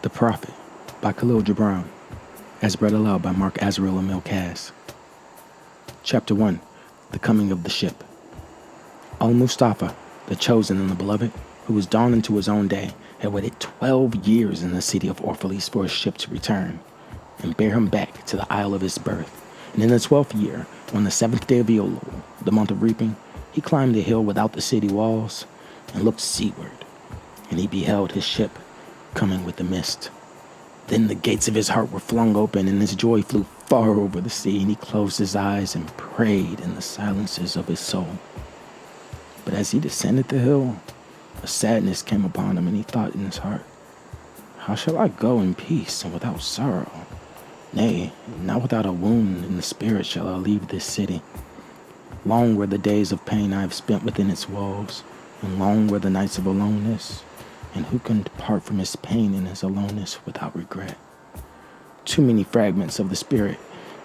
The Prophet by Khalil Gibran, as read aloud by Mark Azrael Emil Cass. Chapter 1, The Coming of the Ship. Al-Mustafa, the chosen and the beloved, who was dawned into his own day, had waited 12 years in the city of Orphalese for his ship to return and bear him back to the isle of his birth. And in the 12th year, on the 7th day of Elul, the month of reaping, he climbed the hill without the city walls and looked seaward, and he beheld his ship coming with the mist. Then the gates of his heart were flung open, and his joy flew far over the sea, and he closed his eyes and prayed in the silences of his soul. But as he descended the hill, a sadness came upon him, and he thought in his heart, "How shall I go in peace and without sorrow? Nay, not without a wound in the spirit shall I leave this city. Long were the days of pain I have spent within its walls, and long were the nights of aloneness. And who can depart from his pain and his aloneness without regret? Too many fragments of the spirit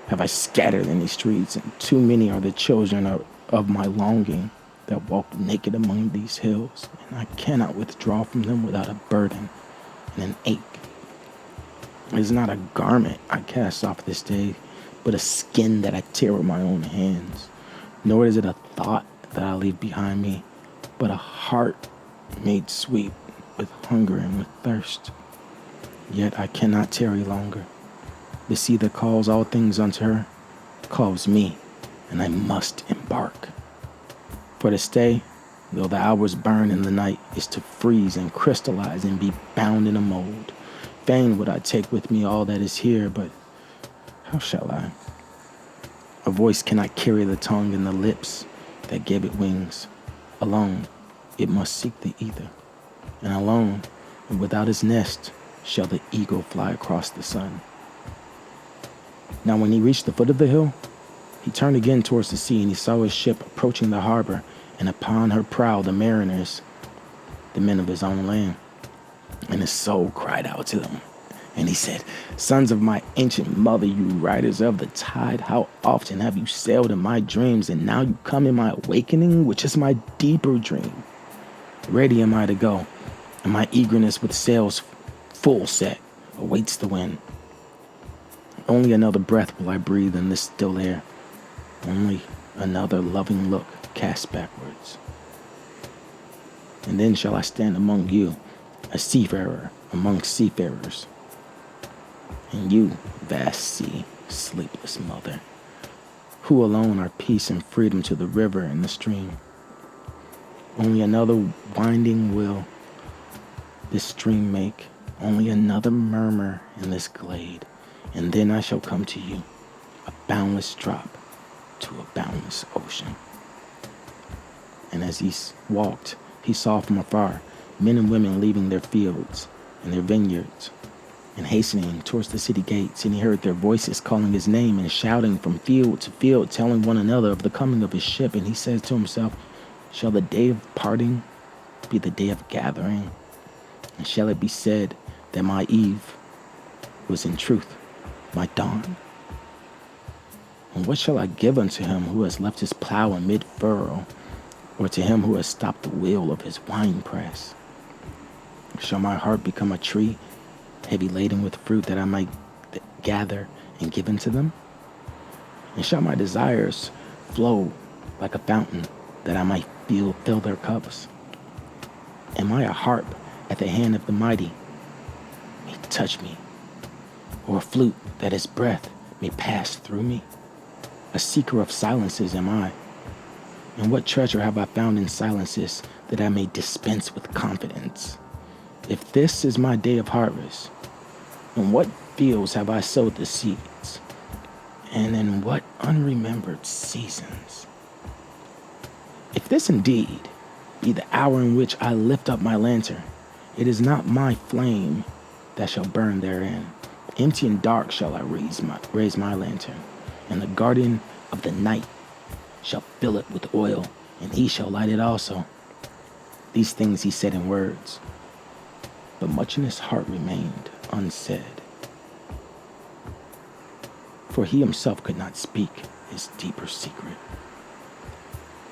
have I scattered in these streets, and too many are the children of my longing that walk naked among these hills, and I cannot withdraw from them without a burden and an ache. It is not a garment I cast off this day, but a skin that I tear with my own hands. Nor is it a thought that I leave behind me, but a heart made sweet with hunger and with thirst. Yet I cannot tarry longer. The sea that calls all things unto her calls me, and I must embark. For to stay, though the hours burn in the night, is to freeze and crystallize and be bound in a mold. Fain would I take with me all that is here, but how shall I? A voice cannot carry the tongue and the lips that gave it wings. Alone, it must seek the ether. And alone, and without his nest, shall the eagle fly across the sun." Now when he reached the foot of the hill, he turned again towards the sea, and he saw his ship approaching the harbor, and upon her prow the mariners, the men of his own land. And his soul cried out to them, and he said, "Sons of my ancient mother, you riders of the tide, how often have you sailed in my dreams, and now you come in my awakening, which is my deeper dream. Ready am I to go, and my eagerness with sails full set awaits the wind. Only another breath will I breathe in this still air, only another loving look cast backwards. And then shall I stand among you, a seafarer among seafarers, and you, vast sea, sleepless mother, who alone are peace and freedom to the river and the stream. Only another winding will this stream make, only another murmur in this glade, and then I shall come to you, a boundless drop to a boundless ocean." And as he walked, he saw from afar men and women leaving their fields and their vineyards and hastening towards the city gates, and he heard their voices calling his name and shouting from field to field, telling one another of the coming of his ship. And he says to himself, "Shall the day of parting be the day of gathering? And shall it be said that my eve was in truth my dawn? And what shall I give unto him who has left his plow in mid-furrow, or to him who has stopped the wheel of his winepress? Shall my heart become a tree, heavy laden with fruit, that I might gather and give unto them? And shall my desires flow like a fountain, that I might fill their cups? Am I a harp at the hand of the mighty may touch me, or a flute that its breath may pass through me? A seeker of silences am I, and what treasure have I found in silences that I may dispense with confidence? If this is my day of harvest, in what fields have I sowed the seeds, and in what unremembered seasons? If this indeed be the hour in which I lift up my lantern, it is not my flame that shall burn therein. Empty and dark shall I raise my lantern, and the guardian of the night shall fill it with oil, and he shall light it also." These things he said in words, but much in his heart remained unsaid, for he himself could not speak his deeper secret.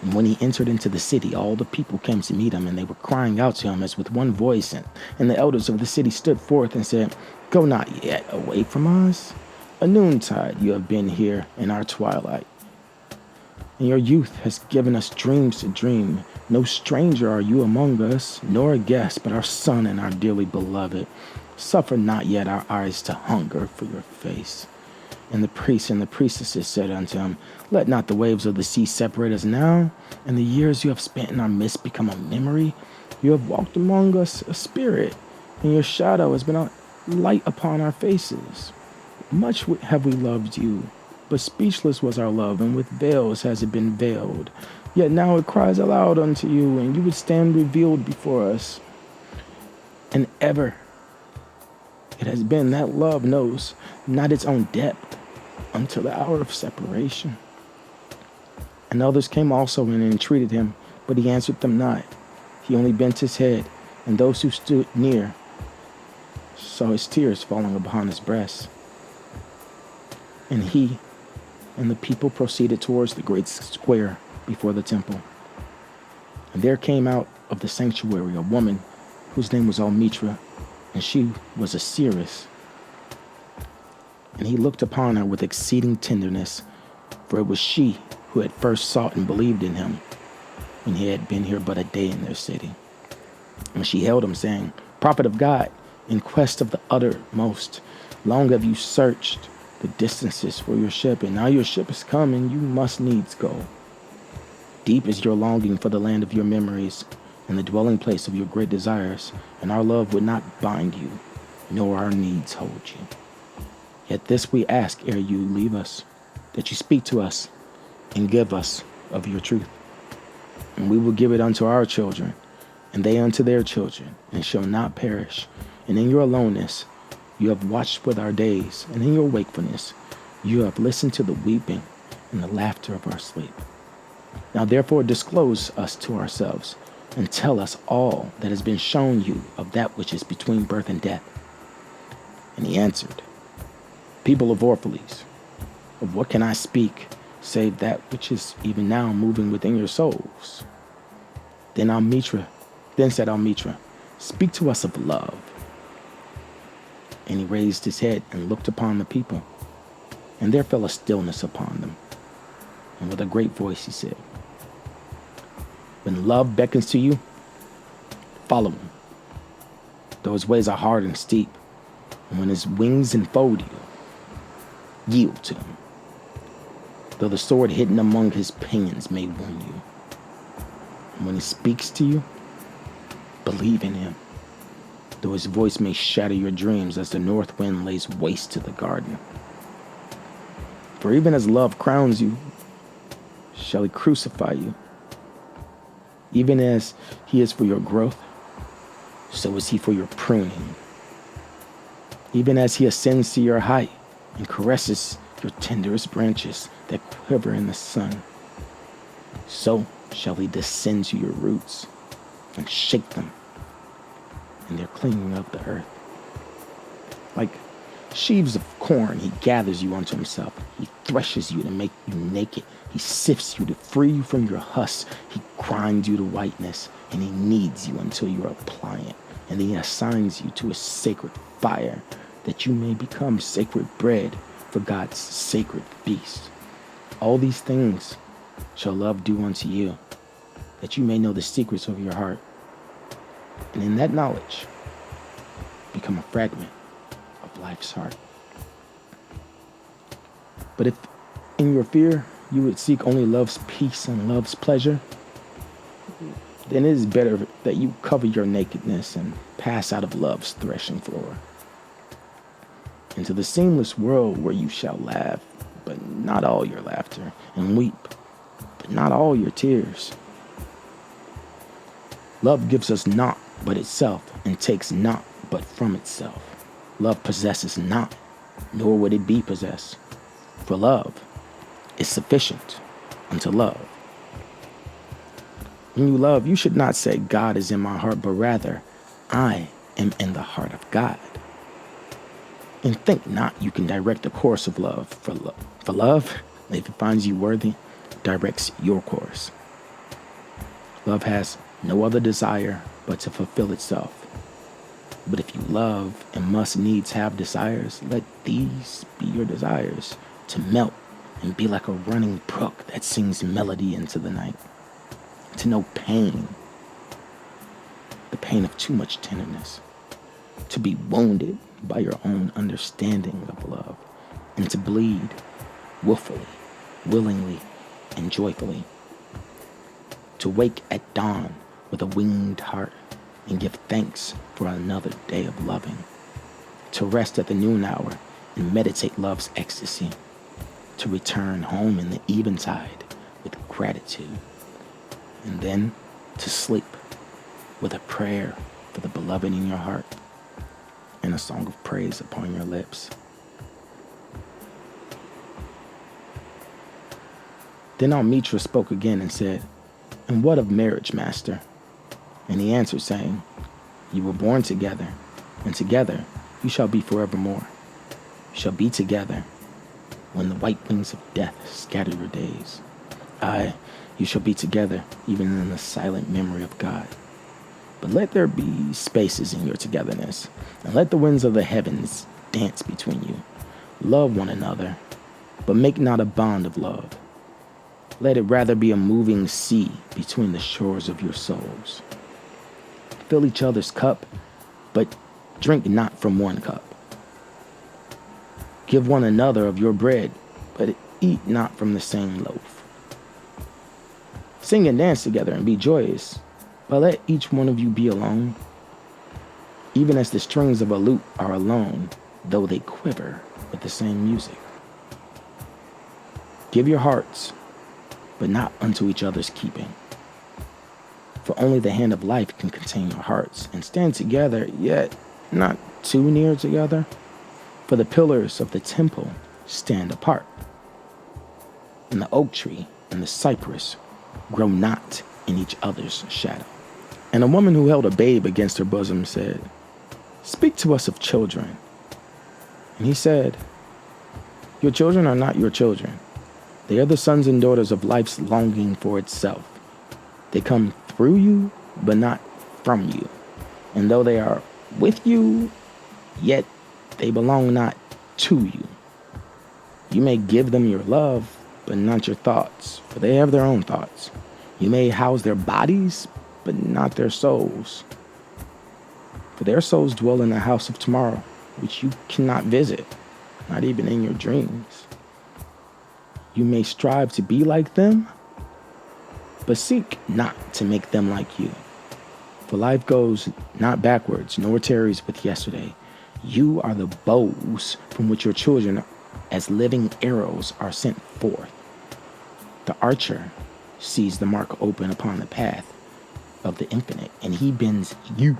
And when he entered into the city, all the people came to meet him, and they were crying out to him as with one voice. And the elders of the city stood forth and said, "Go not yet away from us. A noontide you have been here in our twilight. And your youth has given us dreams to dream. No stranger are you among us, nor a guest, but our son and our dearly beloved. Suffer not yet our eyes to hunger for your face." And the priests and the priestesses said unto him, "Let not the waves of the sea separate us now, and the years you have spent in our midst become a memory. You have walked among us a spirit, and your shadow has been a light upon our faces. Much have we loved you, but speechless was our love, and with veils has it been veiled. Yet now it cries aloud unto you, and you would stand revealed before us. And ever it has been that love knows not its own depth until the hour of separation." And others came also and entreated him, but he answered them not. He only bent his head, and those who stood near saw his tears falling upon his breast. And he and the people proceeded towards the great square before the temple. And there came out of the sanctuary a woman whose name was Almitra, and she was a seeress. And he looked upon her with exceeding tenderness, for it was she who had first sought and believed in him, when he had been here but a day in their city. And she held him, saying, "Prophet of God, in quest of the uttermost, long have you searched the distances for your ship, and now your ship is come, and you must needs go. Deep is your longing for the land of your memories, and the dwelling place of your great desires, and our love would not bind you, nor our needs hold you. Yet this we ask ere you leave us, that you speak to us and give us of your truth. And we will give it unto our children, and they unto their children, and shall not perish. And in your aloneness you have watched with our days, and in your wakefulness you have listened to the weeping and the laughter of our sleep. Now therefore disclose us to ourselves, and tell us all that has been shown you of that which is between birth and death." And he answered, "People of Orphalese, of what can I speak, save that which is even now moving within your souls?" Then said Almitra, "Speak to us of love." And he raised his head and looked upon the people, and there fell a stillness upon them. And with a great voice he said, "When love beckons to you, follow him. Though his ways are hard and steep, and when his wings enfold you, yield to him. Though the sword hidden among his pinions may wound you, and when he speaks to you, believe in him. Though his voice may shatter your dreams as the north wind lays waste to the garden. For even as love crowns you, shall he crucify you. Even as he is for your growth, so is he for your pruning. Even as he ascends to your height and caresses your tenderest branches that quiver in the sun, so shall he descend to your roots and shake them in their clinging of the earth. Like sheaves of corn, he gathers you unto himself. He threshes you to make you naked. He sifts you to free you from your husks. He grinds you to whiteness, and he kneads you until you are pliant. And he assigns you to a sacred fire, that you may become sacred bread for God's sacred feast. All these things shall love do unto you, that you may know the secrets of your heart. And in that knowledge, become a fragment of life's heart. But if in your fear you would seek only love's peace and love's pleasure, then it is better that you cover your nakedness and pass out of love's threshing floor into the seamless world where you shall laugh, but not all your laughter, and weep, but not all your tears. Love gives us naught but itself, and takes naught but from itself. Love possesses not, nor would it be possessed. For love is sufficient unto love. When you love, you should not say, "God is in my heart," but rather, "I am in the heart of God." And think not you can direct the course of love, for love, if it finds you worthy, directs your course. Love has no other desire but to fulfill itself. But if you love and must needs have desires, let these be your desires, to melt and be like a running brook that sings melody into the night. To know pain, the pain of too much tenderness. To be wounded by your own understanding of love. And to bleed willfully, willingly, and joyfully. To wake at dawn with a winged heart and give thanks for another day of loving. To rest at the noon hour and meditate love's ecstasy. To return home in the eventide with gratitude. And then to sleep with a prayer for the beloved in your heart and a song of praise upon your lips. Then Almitra spoke again and said, "And what of marriage, master?" And he answered, saying, "You were born together, and together you shall be forevermore. You shall be together when the white wings of death scatter your days. Aye, you shall be together even in the silent memory of God. But let there be spaces in your togetherness, and let the winds of the heavens dance between you. Love one another, but make not a bond of love. Let it rather be a moving sea between the shores of your souls. Fill each other's cup, but drink not from one cup. Give one another of your bread, but eat not from the same loaf. Sing and dance together and be joyous, but let each one of you be alone, even as the strings of a lute are alone, though they quiver with the same music. Give your hearts, but not unto each other's keeping. For only the hand of life can contain your hearts, and stand together, yet not too near together. For the pillars of the temple stand apart, and the oak tree and the cypress grow not in each other's shadow." And a woman who held a babe against her bosom said, "Speak to us of children." And he said, "Your children are not your children. They are the sons and daughters of life's longing for itself. They come through you, but not from you. And though they are with you, yet they belong not to you. You may give them your love, but not your thoughts, for they have their own thoughts. You may house their bodies, but not their souls. For their souls dwell in the house of tomorrow, which you cannot visit, not even in your dreams. You may strive to be like them, but seek not to make them like you. For life goes not backwards, nor tarries with yesterday. You are the bows from which your children, as living arrows, are sent forth. The archer sees the mark open upon the path of the infinite, and he bends you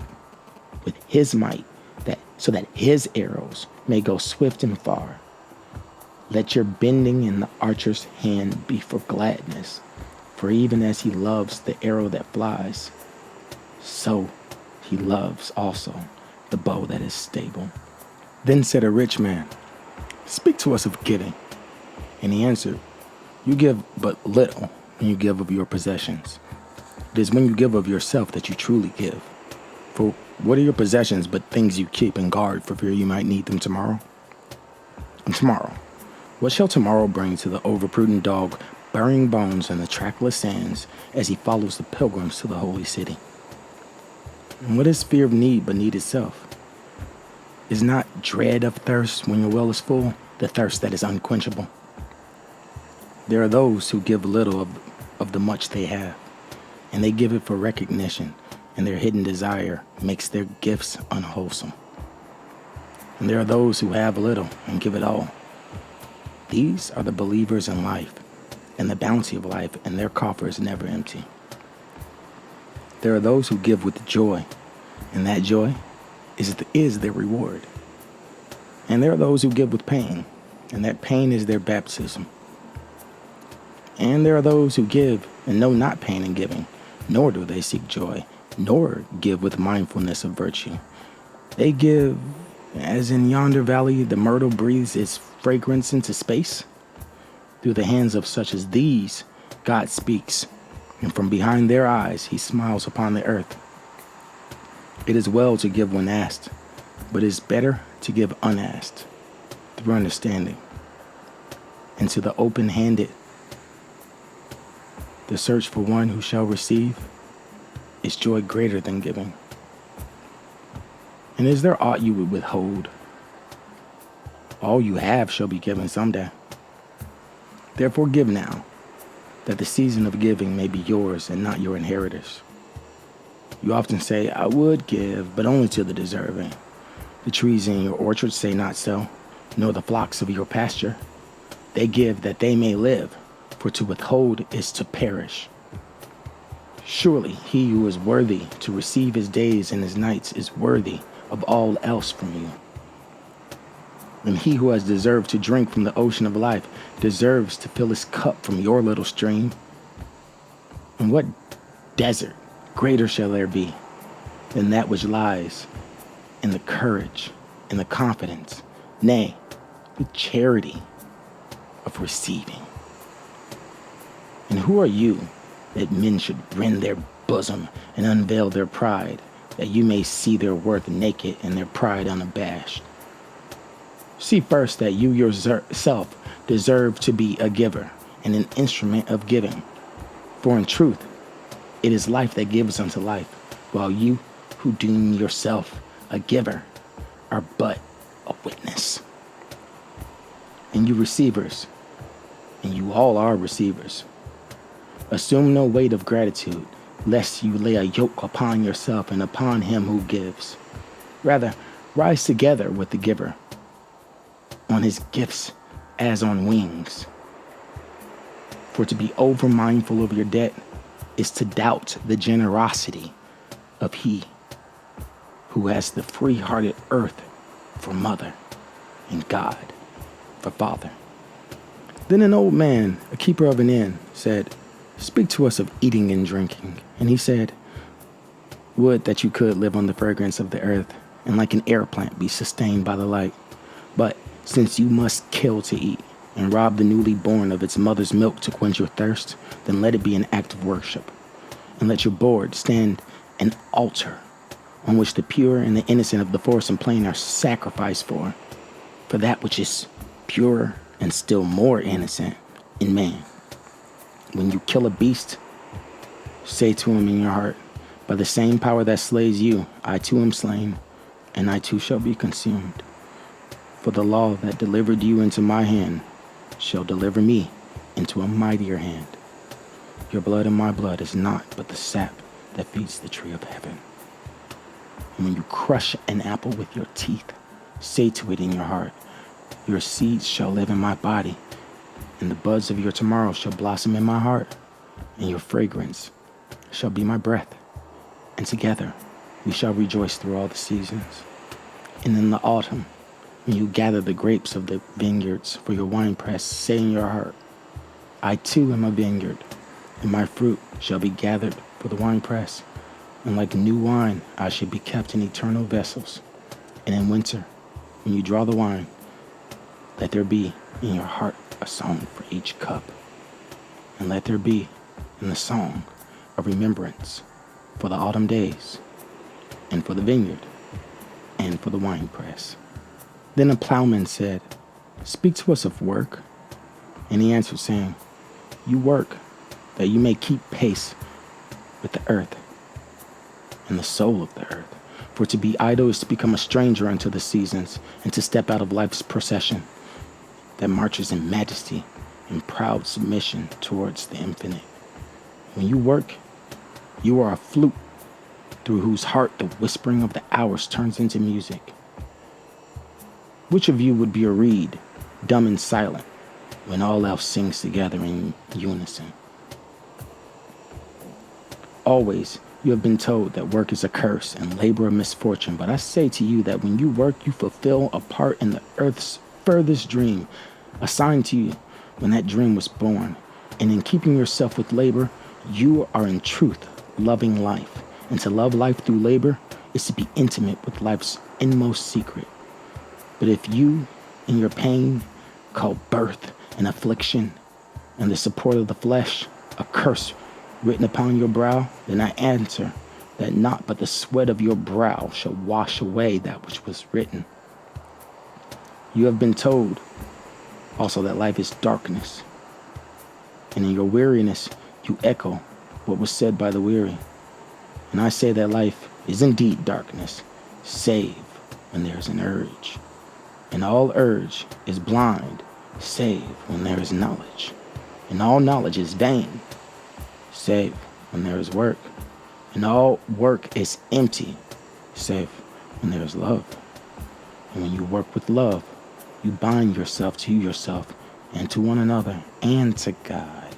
with his might, so that his arrows may go swift and far. Let your bending in the archer's hand be for gladness, for even as he loves the arrow that flies, so he loves also the bow that is stable." Then said a rich man, "Speak to us of giving." And he answered, "You give but little when you give of your possessions. It is when you give of yourself that you truly give. For what are your possessions but things you keep and guard for fear you might need them tomorrow? And tomorrow, what shall tomorrow bring to the overprudent dog burying bones in the trackless sands as he follows the pilgrims to the holy city? And what is fear of need but need itself? Is not dread of thirst when your well is full, the thirst that is unquenchable? There are those who give little of the much they have, and they give it for recognition, and their hidden desire makes their gifts unwholesome. And there are those who have little and give it all. These are the believers in life and the bounty of life, and their coffer is never empty. There are those who give with joy, and that joy is their reward. And there are those who give with pain, and that pain is their baptism. And there are those who give and know not pain in giving, nor do they seek joy, nor give with mindfulness of virtue. They give as in yonder valley the myrtle breathes its fragrance into space. Through the hands of such as these, God speaks, and from behind their eyes he smiles upon the earth. It is well to give when asked, but it is better to give unasked, through understanding. And to the open-handed, the search for one who shall receive is joy greater than giving. And is there aught you would withhold? All you have shall be given someday. Therefore give now, that the season of giving may be yours and not your inheritors. You often say, I would give, but only to the deserving. The trees in your orchard say not so, nor the flocks of your pasture. They give that they may live, for to withhold is to perish. Surely he who is worthy to receive his days and his nights is worthy of all else from you. And he who has deserved to drink from the ocean of life deserves to fill his cup from your little stream. And what desert greater shall there be than that which lies in the courage and the confidence, nay, the charity of receiving? And who are you that men should rend their bosom and unveil their pride, that you may see their worth naked and their pride unabashed? See first that you yourself deserve to be a giver and an instrument of giving. For in truth, it is life that gives unto life, while you who deem yourself a giver are but a witness. And you receivers, and you all are receivers, assume no weight of gratitude, lest you lay a yoke upon yourself and upon him who gives. Rather, rise together with the giver on his gifts as on wings. For to be over mindful of your debt is to doubt the generosity of he who has the free-hearted earth for mother and God for father. Then an old man, a keeper of an inn, said, Speak to us of eating and drinking. And he said, Would that you could live on the fragrance of the earth, and like an air plant be sustained by the light. But since you must kill to eat, and rob the newly born of its mother's milk to quench your thirst, then let it be an act of worship. And let your board stand an altar on which the pure and the innocent of the forest and plain are sacrificed for that which is pure and still more innocent in man. When you kill a beast, say to him in your heart, By the same power that slays you, I too am slain, and I too shall be consumed. For the law that delivered you into my hand shall deliver me into a mightier hand. Your blood and my blood is not but the sap that feeds the tree of heaven. And when you crush an apple with your teeth, say to it in your heart, Your seeds shall live in my body, and the buds of your tomorrow shall blossom in my heart, and your fragrance shall be my breath. And together we shall rejoice through all the seasons. And in the autumn, when you gather the grapes of the vineyards for your winepress, say in your heart, I too am a vineyard, and my fruit shall be gathered for the winepress. And like new wine, I shall be kept in eternal vessels. And in winter, when you draw the wine, let there be in your heart a song for each cup. And let there be in the song a remembrance for the autumn days, and for the vineyard, and for the winepress. Then a plowman said, Speak to us of work. And he answered, saying, You work, that you may keep pace with the earth and the soul of the earth. For to be idle is to become a stranger unto the seasons, and to step out of life's procession that marches in majesty and proud submission towards the infinite. When you work, you are a flute through whose heart the whispering of the hours turns into music. Which of you would be a reed, dumb and silent, when all else sings together in unison? Always you have been told that work is a curse and labor a misfortune, but I say to you that when you work, you fulfill a part in the earth's furthest dream assigned to you when that dream was born. And in keeping yourself with labor, you are in truth loving life. And to love life through labor is to be intimate with life's inmost secret. But if you, in your pain, call birth an affliction and the support of the flesh a curse written upon your brow? Then I answer that not but the sweat of your brow shall wash away that which was written. You have been told also that life is darkness, and in your weariness you echo what was said by the weary. And I say that life is indeed darkness, save when there is an urge. And all urge is blind, save when there is knowledge. And all knowledge is vain, save when there is work. And all work is empty, save when there is love. And when you work with love, you bind yourself to yourself and to one another and to God.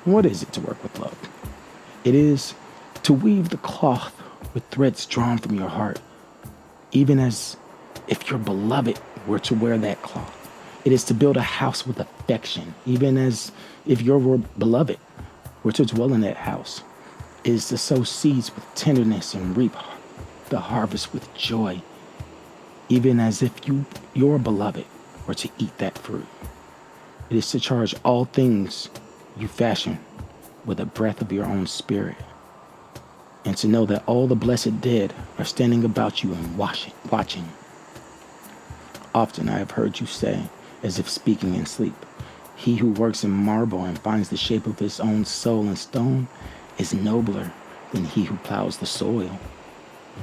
What is it to work with love? It is to weave the cloth with threads drawn from your heart, even as if your beloved were to wear that cloth. It is to build a house with affection, even as if your beloved were to dwell in that house. It is to sow seeds with tenderness and reap the harvest with joy, even as if your beloved were to eat that fruit. It is to charge all things you fashion with a breath of your own spirit, and to know that all the blessed dead are standing about you and watching. Often I have heard you say, as if speaking in sleep, he who works in marble and finds the shape of his own soul in stone is nobler than he who plows the soil.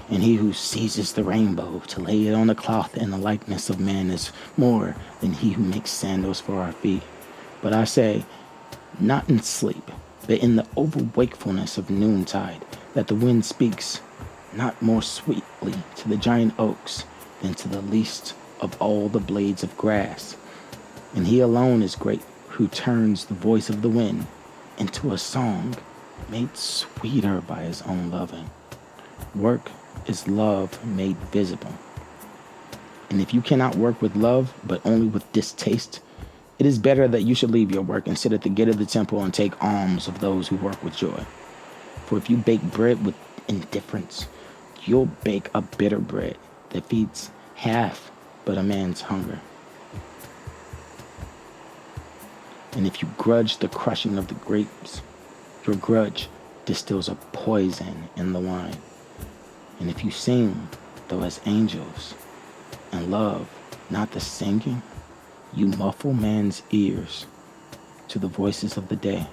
And he who seizes the rainbow to lay it on a cloth in the likeness of man is more than he who makes sandals for our feet. But I say, not in sleep, but in the overwakefulness of noontide, that the wind speaks not more sweetly to the giant oaks than to the least of all the blades of grass. And he alone is great, who turns the voice of the wind into a song made sweeter by his own loving. Work is love made visible. And if you cannot work with love, but only with distaste, it is better that you should leave your work and sit at the gate of the temple and take alms of those who work with joy. For if you bake bread with indifference, you'll bake a bitter bread that feeds half but a man's hunger. And if you grudge the crushing of the grapes, your grudge distills a poison in the wine. And if you sing, though as angels, and love not the singing, you muffle man's ears to the voices of the day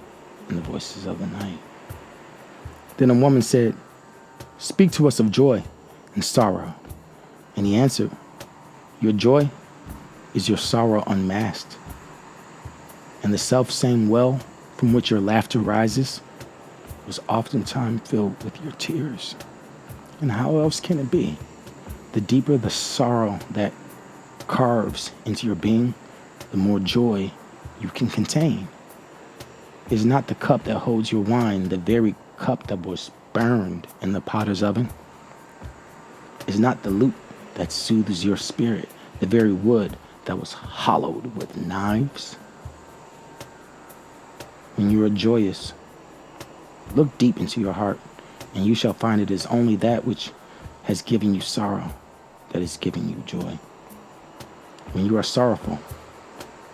and the voices of the night. Then a woman said, speak to us of joy and sorrow. And he answered, your joy is your sorrow unmasked. And the self-same well from which your laughter rises was oftentimes filled with your tears. And how else can it be? The deeper the sorrow that carves into your being, the more joy you can contain. Is not the cup that holds your wine the very cup that was burned in the potter's oven? Is not the lute that soothes your spirit the very wood that was hollowed with knives? When you are joyous, look deep into your heart, and you shall find it is only that which has given you sorrow that is giving you joy. When you are sorrowful,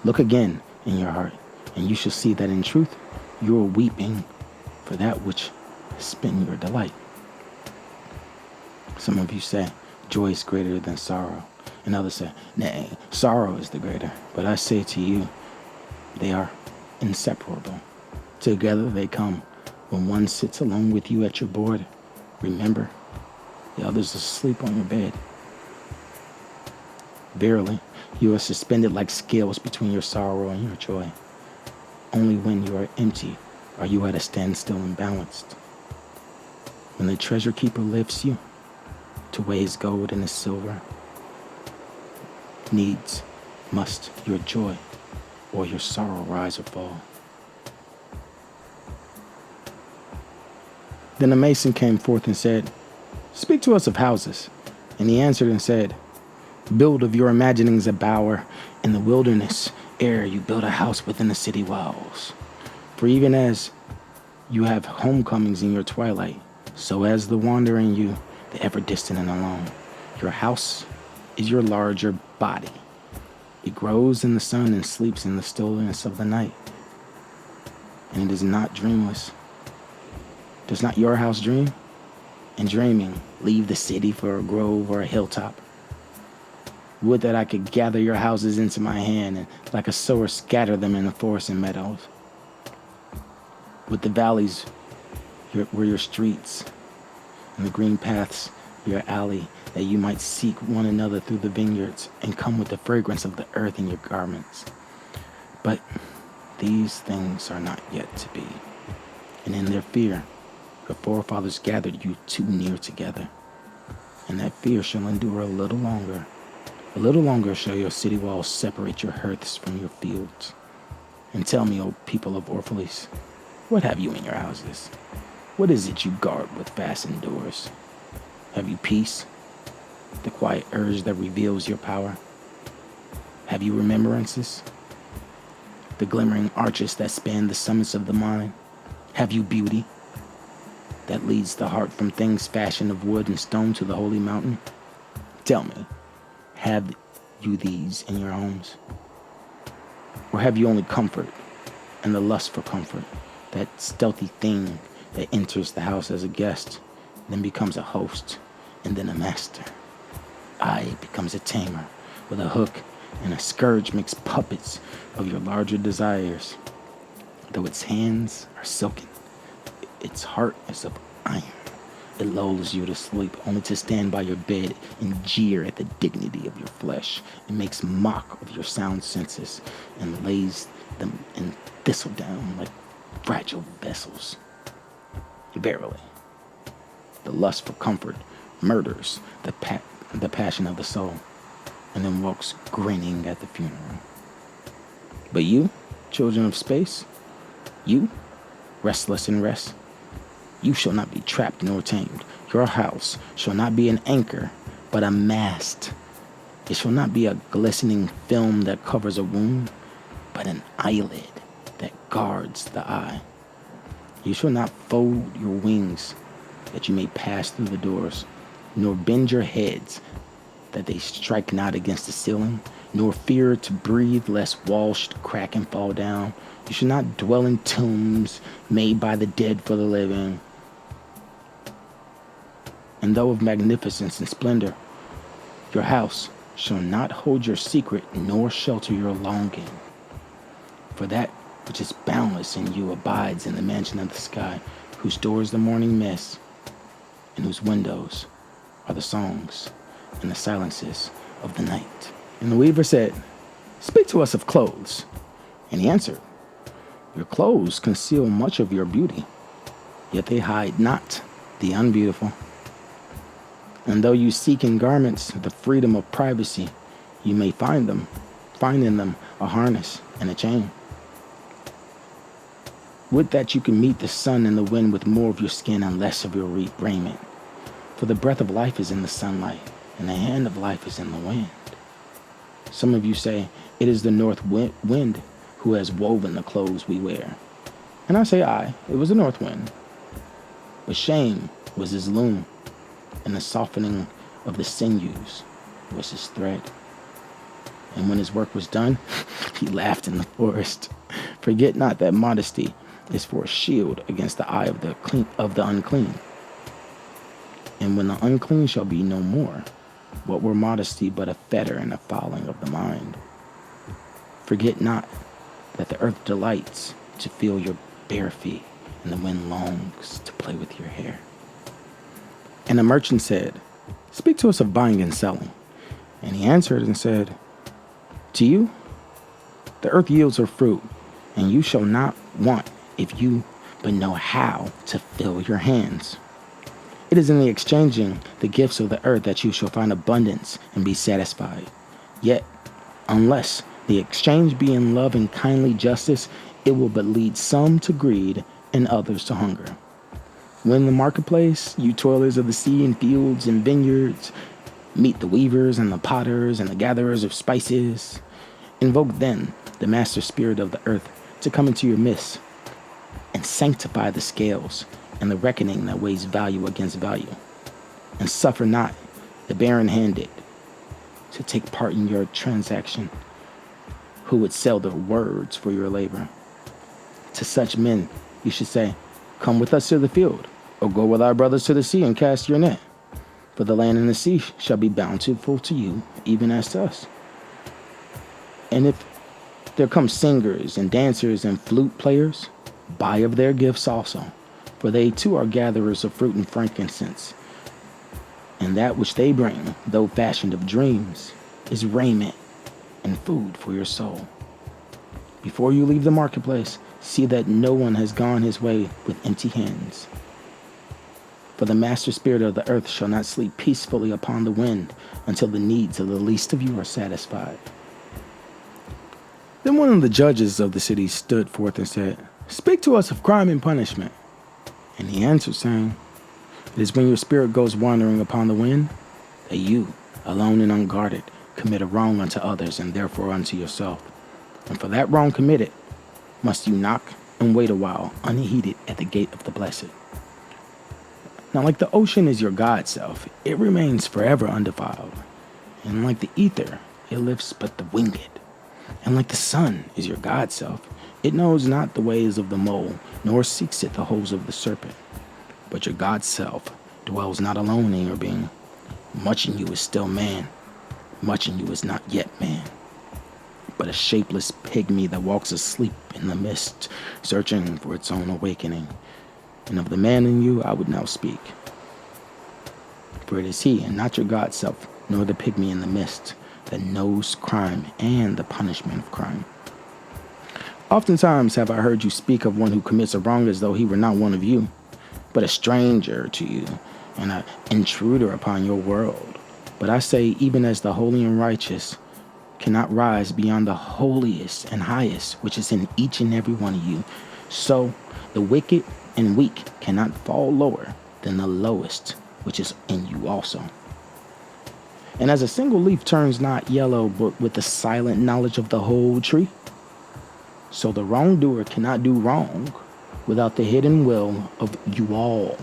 look again in your heart, and you shall see that in truth you are weeping for that which has been your delight. Some of you say, joy is greater than sorrow. And others say, nay, sorrow is the greater. But I say to you, they are inseparable. Together they come. When one sits alone with you at your board, remember, the other's asleep on your bed. Verily, you are suspended like scales between your sorrow and your joy. Only when you are empty are you at a standstill and balanced. When the treasure keeper lifts you to weigh his gold and his silver, needs must your joy or your sorrow rise or fall. Then a mason came forth and said, speak to us of houses. And he answered and said, build of your imaginings a bower in the wilderness ere you build a house within the city walls. For even as you have homecomings in your twilight, so as the wanderer in you, the ever distant and alone. Your house is your larger body. It grows in the sun and sleeps in the stillness of the night. and it is not dreamless. Does not your house dream? And dreaming, leave the city for a grove or a hilltop. Would that I could gather your houses into my hand and like a sower scatter them in the forests and meadows. With the valleys were your streets, and the green paths your alley, that you might seek one another through the vineyards and come with the fragrance of the earth in your garments. But these things are not yet to be, and in their fear your forefathers gathered you too near together, and that fear shall endure a little longer. A little longer shall your city walls separate your hearths from your fields. And tell me, O people of Orphalese, what have you in your houses? What is it you guard with fastened doors? Have you peace, the quiet urge that reveals your power? Have you remembrances, the glimmering arches that span the summits of the mind? Have you beauty, that leads the heart from things fashioned of wood and stone to the holy mountain? Tell me, have you these in your homes? Or have you only comfort and the lust for comfort, that stealthy thing that enters the house as a guest, then becomes a host, and then a master? It becomes a tamer with a hook, and a scourge makes puppets of your larger desires. Though its hands are silken, its heart is of iron. It lulls you to sleep, only to stand by your bed and jeer at the dignity of your flesh. It makes mock of your sound senses and lays them in thistledown like fragile vessels. Verily, the lust for comfort murders the passion of the soul, and then walks grinning at the funeral. But you, children of space, you, restless in rest, you shall not be trapped nor tamed. Your house shall not be an anchor, but a mast. It shall not be a glistening film that covers a wound, but an eyelid that guards the eye. You shall not fold your wings that you may pass through the doors, nor bend your heads that they strike not against the ceiling, nor fear to breathe lest walls should crack and fall down. You shall not dwell in tombs made by the dead for the living. And though of magnificence and splendor, your house shall not hold your secret nor shelter your longing. For that which is boundless in you abides in the mansion of the sky, whose doors the morning mist, and whose windows are the songs and the silences of the night. And the weaver said, Speak to us of clothes. And he answered, Your clothes conceal much of your beauty, yet they hide not the unbeautiful. And though you seek in garments the freedom of privacy, you may find in them a harness and a chain. Would that you could meet the sun and the wind with more of your skin and less of your raiment. For the breath of life is in the sunlight, and the hand of life is in the wind. Some of you say, It is the north wind who has woven the clothes we wear. And I say, it was the north wind. But shame was his loom, and the softening of the sinews was his thread. And when his work was done, he laughed in the forest. Forget not that modesty is for a shield against the eye of the unclean. And when the unclean shall be no more, what were modesty but a fetter and a fouling of the mind? Forget not that the earth delights to feel your bare feet, and the wind longs to play with your hair. And the merchant said, Speak to us of buying and selling. And he answered and said, To you, the earth yields her fruit, and you shall not want if you but know how to fill your hands. It is in the exchanging the gifts of the earth that you shall find abundance and be satisfied. Yet, unless the exchange be in love and kindly justice, it will but lead some to greed and others to hunger. When in the marketplace, you toilers of the sea and fields and vineyards, meet the weavers and the potters and the gatherers of spices. Invoke then the master spirit of the earth to come into your midst and sanctify the scales and the reckoning that weighs value against value. And suffer not the barren-handed to take part in your transaction, who would sell their words for your labor. To such men you should say, come with us to the field, or go with our brothers to the sea and cast your net. For the land and the sea shall be bountiful to you, even as to us. And if there come singers and dancers and flute players, buy of their gifts also, for they too are gatherers of fruit and frankincense. And that which they bring, though fashioned of dreams, is raiment and food for your soul. Before you leave the marketplace, see that no one has gone his way with empty hands. For the master spirit of the earth shall not sleep peacefully upon the wind until the needs of the least of you are satisfied. Then one of the judges of the city stood forth and said, speak to us of crime and punishment. And he answered, saying, it is when your spirit goes wandering upon the wind, that you, alone and unguarded, commit a wrong unto others and therefore unto yourself. And for that wrong committed, must you knock and wait a while unheeded at the gate of the blessed. Now, like the ocean is your God self, it remains forever undefiled. And like the ether, it lifts but the winged. And like the sun is your God self, it knows not the ways of the mole, nor seeks it the holes of the serpent. But your God self dwells not alone in your being. Much in you is still man, much in you is not yet man, but a shapeless pygmy that walks asleep in the mist, searching for its own awakening. And of the man in you I would now speak. For it is he, and not your God self, nor the pygmy in the mist, that knows crime and the punishment of crime. Oftentimes have I heard you speak of one who commits a wrong as though he were not one of you, but a stranger to you, and an intruder upon your world. But I say, even as the holy and righteous cannot rise beyond the holiest and highest, which is in each and every one of you, so the wicked and weak cannot fall lower than the lowest, which is in you also. And as a single leaf turns not yellow, but with the silent knowledge of the whole tree, so the wrongdoer cannot do wrong without the hidden will of you all.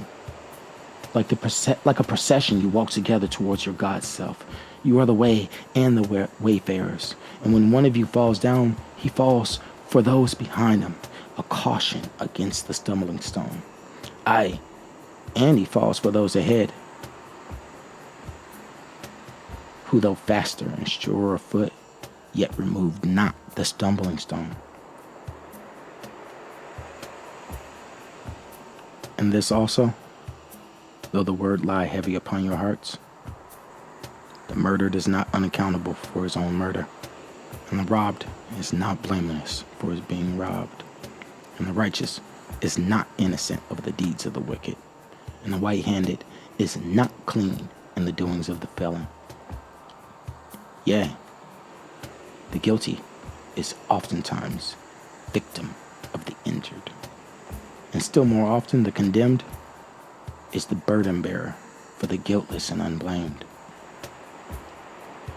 Like a procession, you walk together towards your God self. You are the way and the wayfarers. And when one of you falls down, he falls for those behind him, a caution against the stumbling stone. Aye, and he falls for those ahead, who though faster and surer of foot, yet removed not the stumbling stone. And this also, though the word lie heavy upon your hearts, the murdered is not unaccountable for his own murder, and the robbed is not blameless for his being robbed, and the righteous is not innocent of the deeds of the wicked, and the white-handed is not clean in the doings of the felon. Yea, the guilty is oftentimes victim of the injured, and still more often the condemned is the burden bearer for the guiltless and unblamed.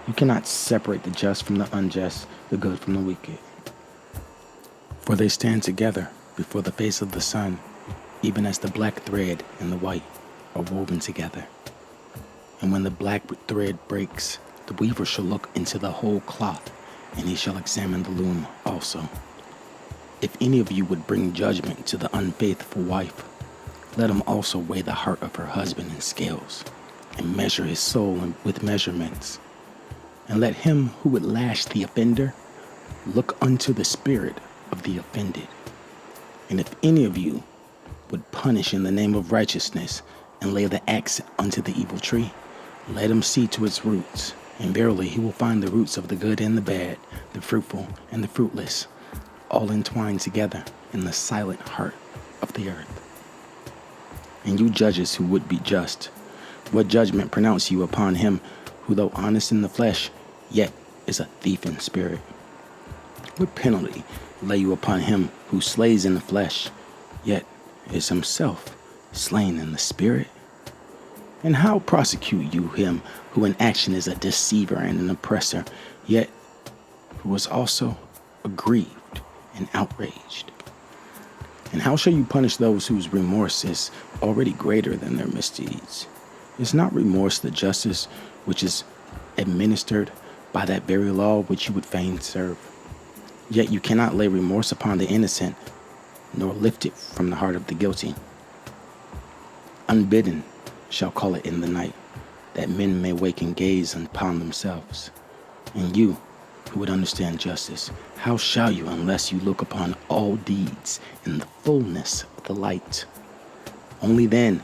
You cannot separate the just from the unjust, the good from the wicked. For they stand together before the face of the sun, even as the black thread and the white are woven together. And when the black thread breaks, the weaver shall look into the whole cloth, and he shall examine the loom also. If any of you would bring judgment to the unfaithful wife, let him also weigh the heart of her husband in scales, and measure his soul with measurements. And let him who would lash the offender look unto the spirit of the offended. And if any of you would punish in the name of righteousness, and lay the axe unto the evil tree, let him see to its roots. And verily he will find the roots of the good and the bad, the fruitful and the fruitless, all entwined together in the silent heart of the earth. And you judges who would be just, what judgment pronounce you upon him who, though honest in the flesh, yet is a thief in spirit? What penalty lay you upon him who slays in the flesh, yet is himself slain in the spirit? And how prosecute you him who in action is a deceiver and an oppressor, yet who is also aggrieved and outraged? And how shall you punish those whose remorse is already greater than their misdeeds? Is not remorse the justice which is administered by that very law which you would fain serve? Yet you cannot lay remorse upon the innocent, nor lift it from the heart of the guilty. Unbidden shall call it in the night, that men may wake and gaze upon themselves. And you, who would understand justice, how shall you unless you look upon all deeds in the fullness of the light? Only then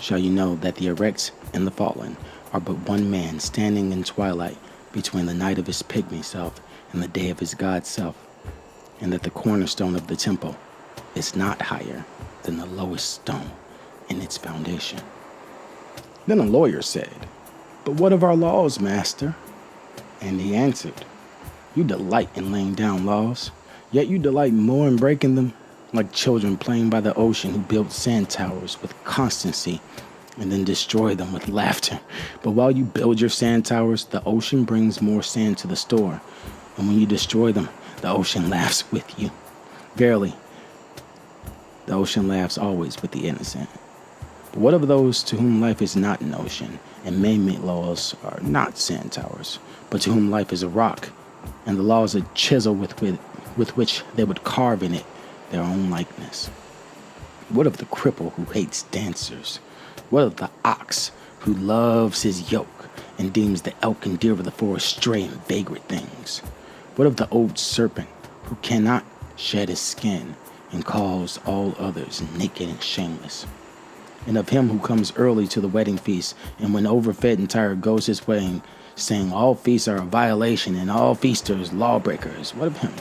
shall you know that the erect and the fallen are but one man standing in twilight between the night of his pygmy self and the day of his God self, and that the cornerstone of the temple is not higher than the lowest stone in its foundation. Then a lawyer said, "But what of our laws, master?" And he answered, "You delight in laying down laws, yet you delight more in breaking them, like children playing by the ocean who build sand towers with constancy and then destroy them with laughter. But while you build your sand towers, the ocean brings more sand to the store, and when you destroy them, the ocean laughs with you. Verily, the ocean laughs always with the innocent. But what of those to whom life is not an ocean, and man-made laws are not sand towers, but to whom life is a rock, and the laws a chisel with which they would carve in it their own likeness? What of the cripple who hates dancers? What of the ox who loves his yoke and deems the elk and deer of the forest stray and vagrant things? What of the old serpent who cannot shed his skin and calls all others naked and shameless? And of him who comes early to the wedding feast, and when overfed and tired goes his way, saying all feasts are a violation and all feasters lawbreakers? What of him?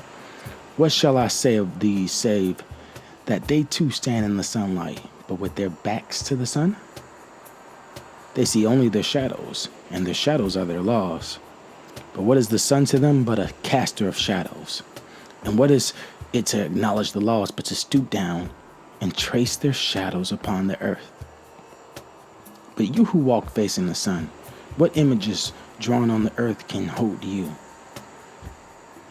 What shall I say of these save that they too stand in the sunlight, but with their backs to the sun? They see only their shadows, and their shadows are their laws. But what is the sun to them but a caster of shadows? And what is it to acknowledge the laws but to stoop down and trace their shadows upon the earth? But you who walk facing the sun, what images drawn on the earth can hold you?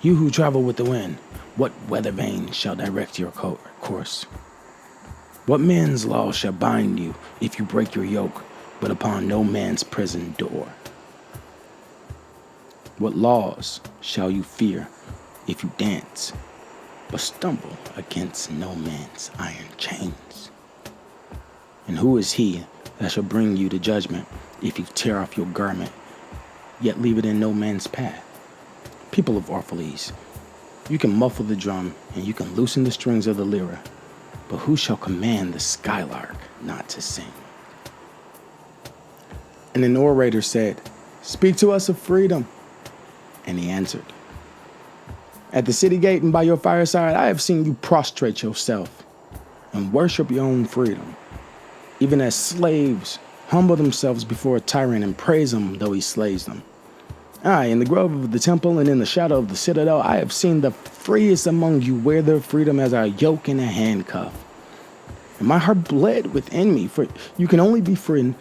You who travel with the wind, what weather vane shall direct your course? What man's law shall bind you if you break your yoke, but upon no man's prison door? What laws shall you fear if you dance, but stumble against no man's iron chains? And who is he that shall bring you to judgment if you tear off your garment, yet leave it in no man's path? People of Orphalese, you can muffle the drum and you can loosen the strings of the lyre, but who shall command the skylark not to sing? And an orator said, "Speak to us of freedom." And he answered, "At the city gate and by your fireside, I have seen you prostrate yourself and worship your own freedom, even as slaves humble themselves before a tyrant and praise him though he slays them. Aye, in the grove of the temple and in the shadow of the citadel, I have seen the freest among you wear their freedom as a yoke and a handcuff. And my heart bled within me, for you can only be free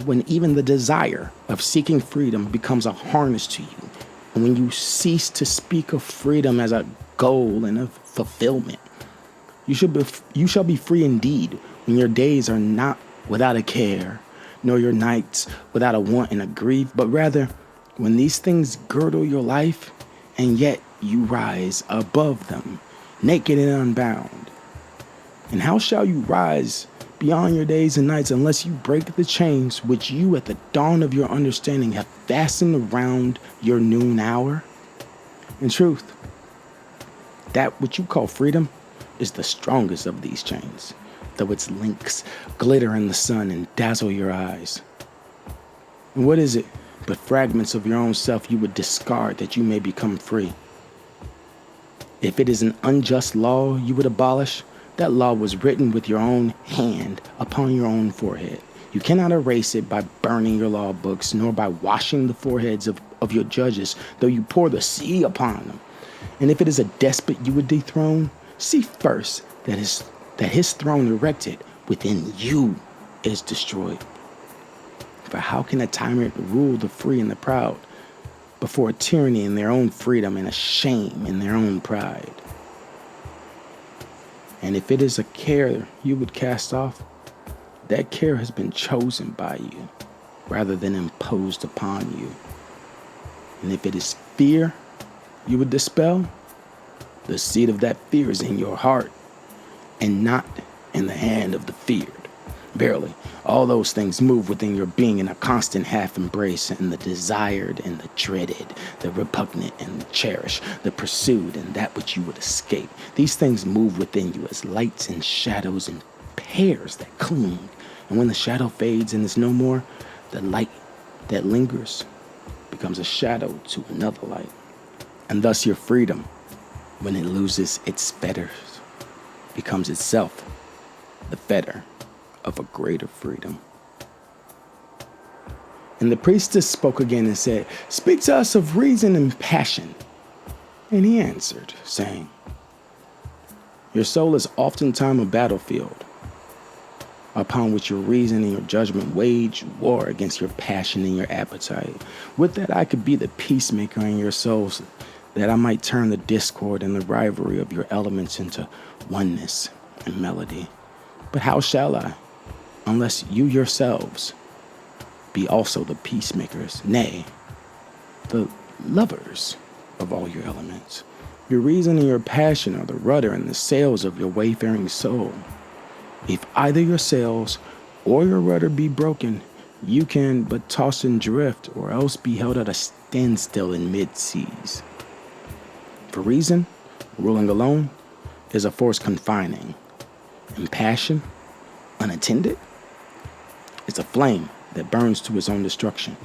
when even the desire of seeking freedom becomes a harness to you, and when you cease to speak of freedom as a goal and a fulfillment. You shall be free indeed when your days are not without a care, nor your nights without a want and a grief, but rather when these things girdle your life, and yet you rise above them, naked and unbound. And how shall you rise beyond your days and nights unless you break the chains which you at the dawn of your understanding have fastened around your noon hour? In truth, that which you call freedom is the strongest of these chains, though its links glitter in the sun and dazzle your eyes. And what is it but fragments of your own self you would discard that you may become free? If it is an unjust law you would abolish, that law was written with your own hand upon your own forehead. You cannot erase it by burning your law books, nor by washing the foreheads of your judges, though you pour the sea upon them. And if it is a despot you would dethrone, see first that his throne erected within you is destroyed. For how can a tyrant rule the free and the proud, before a tyranny in their own freedom and a shame in their own pride? And if it is a care you would cast off, that care has been chosen by you rather than imposed upon you. And if it is fear you would dispel, the seed of that fear is in your heart, and not in the hand of the feared. Verily, all those things move within your being in a constant half embrace, and the desired and the dreaded, the repugnant and the cherished, the pursued and that which you would escape. These things move within you as lights and shadows and pairs that cling. And when the shadow fades and is no more, the light that lingers becomes a shadow to another light. And thus your freedom, when it loses its fetters, becomes itself the fetter of a greater freedom. And the priestess spoke again and said, "Speak to us of reason and passion." And he answered, saying, "Your soul is oftentimes a battlefield, upon which your reason and your judgment wage war against your passion and your appetite. Would that I could be the peacemaker in your souls, that I might turn the discord and the rivalry of your elements into oneness and melody. But how shall I, unless you yourselves be also the peacemakers, nay, the lovers of all your elements? Your reason and your passion are the rudder and the sails of your wayfaring soul. If either your sails or your rudder be broken, you can but toss and drift, or else be held at a standstill in mid-seas. For reason, ruling alone, is a force confining, and passion, unattended, is a flame that burns to its own destruction.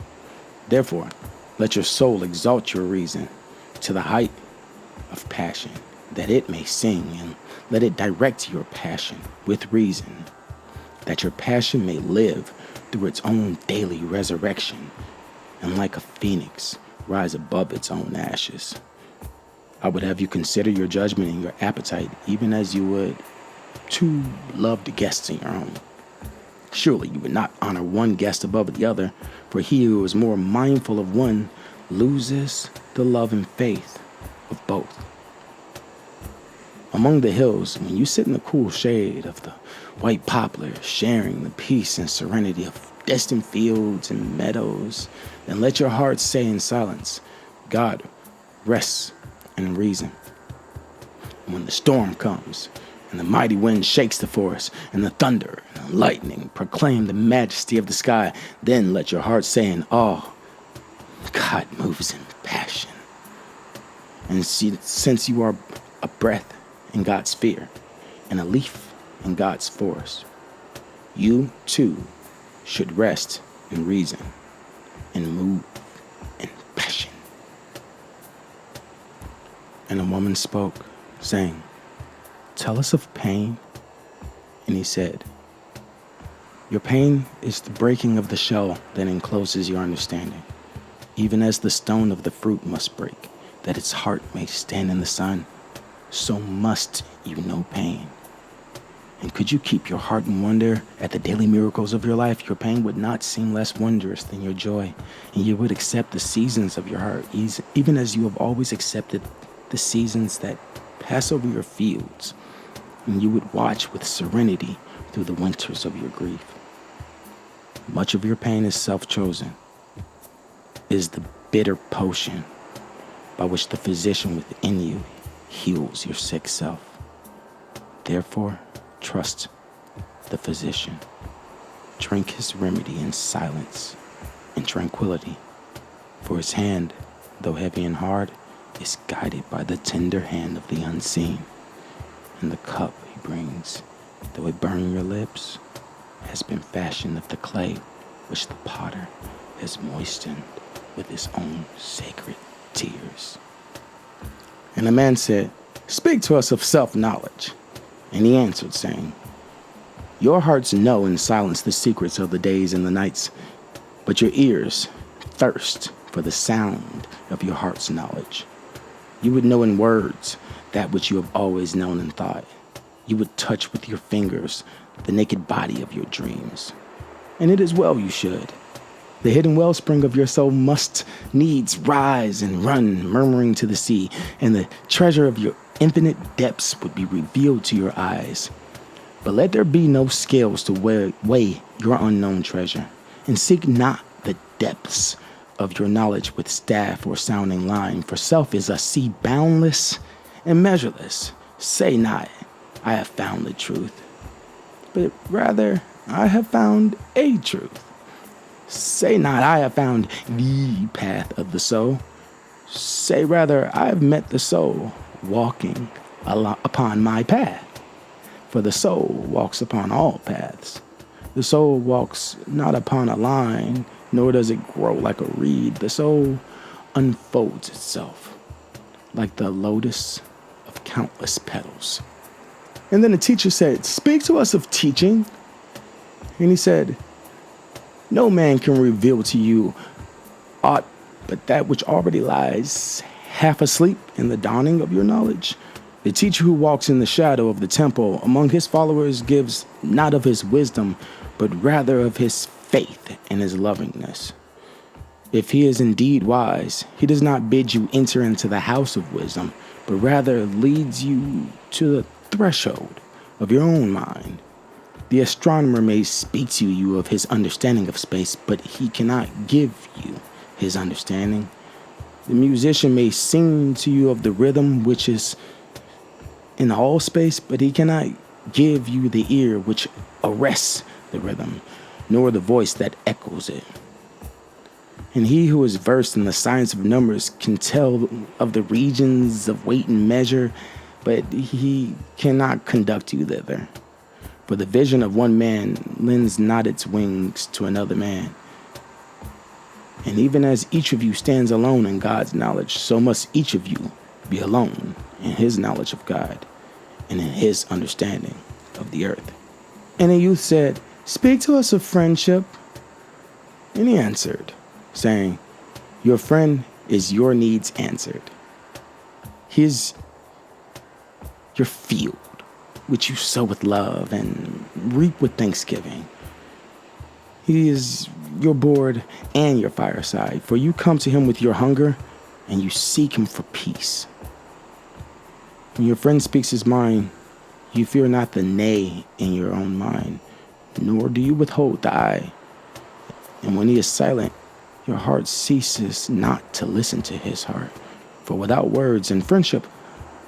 Therefore, let your soul exalt your reason to the height of passion, that it may sing, and let it direct your passion with reason, that your passion may live through its own daily resurrection, and like a phoenix, rise above its own ashes. I would have you consider your judgment and your appetite, even as you would two loved guests in your home. Surely you would not honor one guest above the other, for he who is more mindful of one loses the love and faith of both. Among the hills, when you sit in the cool shade of the white poplar, sharing the peace and serenity of distant fields and meadows, then let your heart say in silence, God rests in reason. And when the storm comes, and the mighty wind shakes the forest, and the thunder and the lightning proclaim the majesty of the sky, then let your heart say in awe, God moves in passion. And since you are a breath in God's sphere and a leaf in God's forest, you too should rest in reason and move in passion. And a woman spoke, saying, Tell us of pain. And he said, Your pain is the breaking of the shell that encloses your understanding, even as the stone of the fruit must break, that its heart may stand in the sun, so must you know pain. And could you keep your heart in wonder at the daily miracles of your life, your pain would not seem less wondrous than your joy, and you would accept the seasons of your heart, even as you have always accepted the seasons that pass over your fields, and you would watch with serenity through the winters of your grief. Much of your pain is self-chosen, is the bitter potion by which the physician within you heals your sick self. Therefore, trust the physician. Drink his remedy in silence and tranquility, for his hand, though heavy and hard, is guided by the tender hand of the unseen. And the cup he brings, though it burn your lips, has been fashioned of the clay which the potter has moistened with his own sacred tears. And the man said, Speak to us of self-knowledge. And he answered, saying, Your hearts know in silence the secrets of the days and the nights, but your ears thirst for the sound of your heart's knowledge. You would know in words that which you have always known in thought. You would touch with your fingers the naked body of your dreams. And it is well you should. The hidden wellspring of your soul must needs rise and run, murmuring to the sea, and the treasure of your infinite depths would be revealed to your eyes. But let there be no scales to weigh your unknown treasure, and seek not the depths of your knowledge with staff or sounding line, for self is a sea boundless and measureless. Say not, I have found the truth, but rather I have found a truth. Say not, I have found the path of the soul. Say rather, I have met the soul walking upon my path. For the soul walks upon all paths. The soul walks not upon a line, nor does it grow like a reed. The soul unfolds itself like the lotus of countless petals. And then the teacher said, "Speak to us of teaching." And he said, "No man can reveal to you aught but that which already lies half asleep in the dawning of your knowledge. The teacher who walks in the shadow of the temple among his followers gives not of his wisdom, but rather of his faith and his lovingness. If he is indeed wise, he does not bid you enter into the house of wisdom, but rather leads you to the threshold of your own mind. The astronomer may speak to you of his understanding of space, but he cannot give you his understanding. The musician may sing to you of the rhythm which is in all space, but he cannot give you the ear which arrests the rhythm, nor the voice that echoes it. And he who is versed in the science of numbers can tell of the regions of weight and measure, but he cannot conduct you thither. For the vision of one man lends not its wings to another man. And even as each of you stands alone in God's knowledge, so must each of you be alone in his knowledge of God and in his understanding of the earth." And the youth said, "Speak to us of friendship." And he answered, saying, "Your friend is your needs answered. He is your field, which you sow with love and reap with thanksgiving. He is your board and your fireside, for you come to him with your hunger and you seek him for peace. When your friend speaks his mind, you fear not the nay in your own mind, nor do you withhold the aye. And when he is silent, your heart ceases not to listen to his heart. For without words and friendship,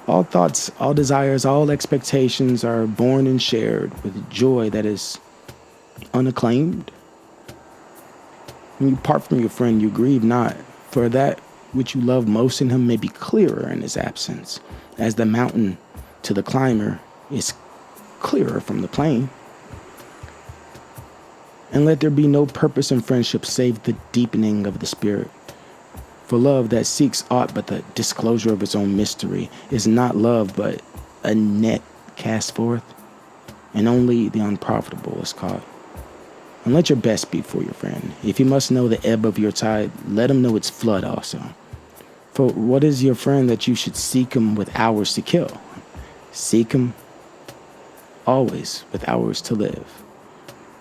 all thoughts, all desires, all expectations are born and shared with joy that is unacclaimed. When you part from your friend, you grieve not, for that which you love most in him may be clearer in his absence, as the mountain to the climber is clearer from the plain. And let there be no purpose in friendship save the deepening of the spirit. For love that seeks aught but the disclosure of its own mystery is not love but a net cast forth, and only the unprofitable is caught. And let your best be for your friend. If he must know the ebb of your tide, let him know its flood also. For what is your friend that you should seek him with hours to kill? Seek him always with hours to live.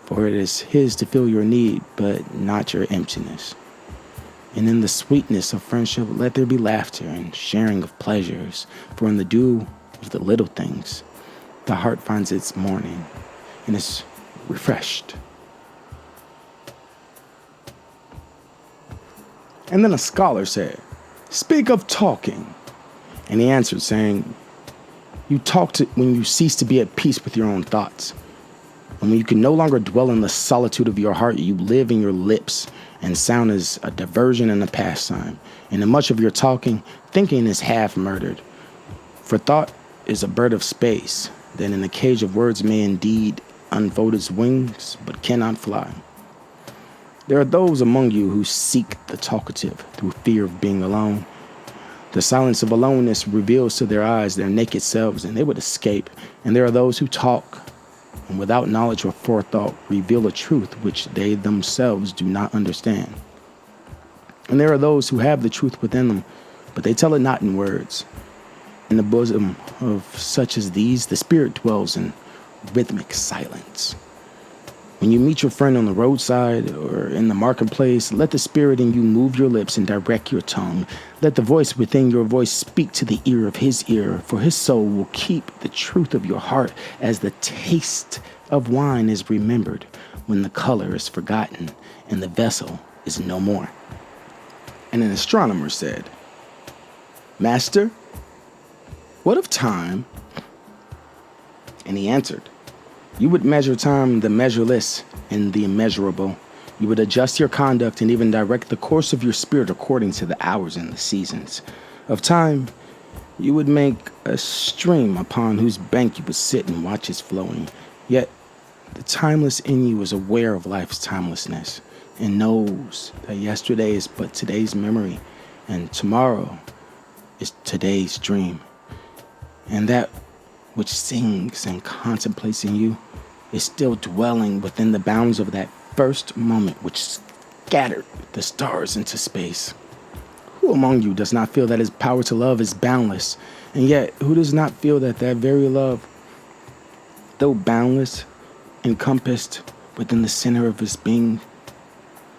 For it is his to fill your need, but not your emptiness. And in the sweetness of friendship, let there be laughter and sharing of pleasures. For in the dew of the little things, the heart finds its morning and is refreshed. And then a scholar said, "Speak of talking." And he answered, saying, "You talk when you cease to be at peace with your own thoughts. And when you can no longer dwell in the solitude of your heart, you live in your lips, and sound is a diversion and a pastime. And in much of your talking, thinking is half murdered. For thought is a bird of space, that in the cage of words may indeed unfold its wings, but cannot fly. There are those among you who seek the talkative through fear of being alone. The silence of aloneness reveals to their eyes their naked selves, and they would escape. And there are those who talk, and without knowledge or forethought reveal a truth which they themselves do not understand. And there are those who have the truth within them, but they tell it not in words. In the bosom of such as these, the spirit dwells in rhythmic silence. When you meet your friend on the roadside or in the marketplace, let the spirit in you move your lips and direct your tongue. Let the voice within your voice speak to the ear of his ear, for his soul will keep the truth of your heart as the taste of wine is remembered when the color is forgotten and the vessel is no more." And an astronomer said, "Master, what of time And he answered, "You would measure time, the measureless, and the immeasurable. You would adjust your conduct and even direct the course of your spirit according to the hours and the seasons. Of time, you would make a stream upon whose bank you would sit and watch its flowing. Yet, the timeless in you is aware of life's timelessness and knows that yesterday is but today's memory and tomorrow is today's dream. And that which sings and contemplates in you is still dwelling within the bounds of that first moment which scattered the stars into space. Who among you does not feel that his power to love is boundless? And yet, who does not feel that that very love, though boundless, encompassed within the center of his being,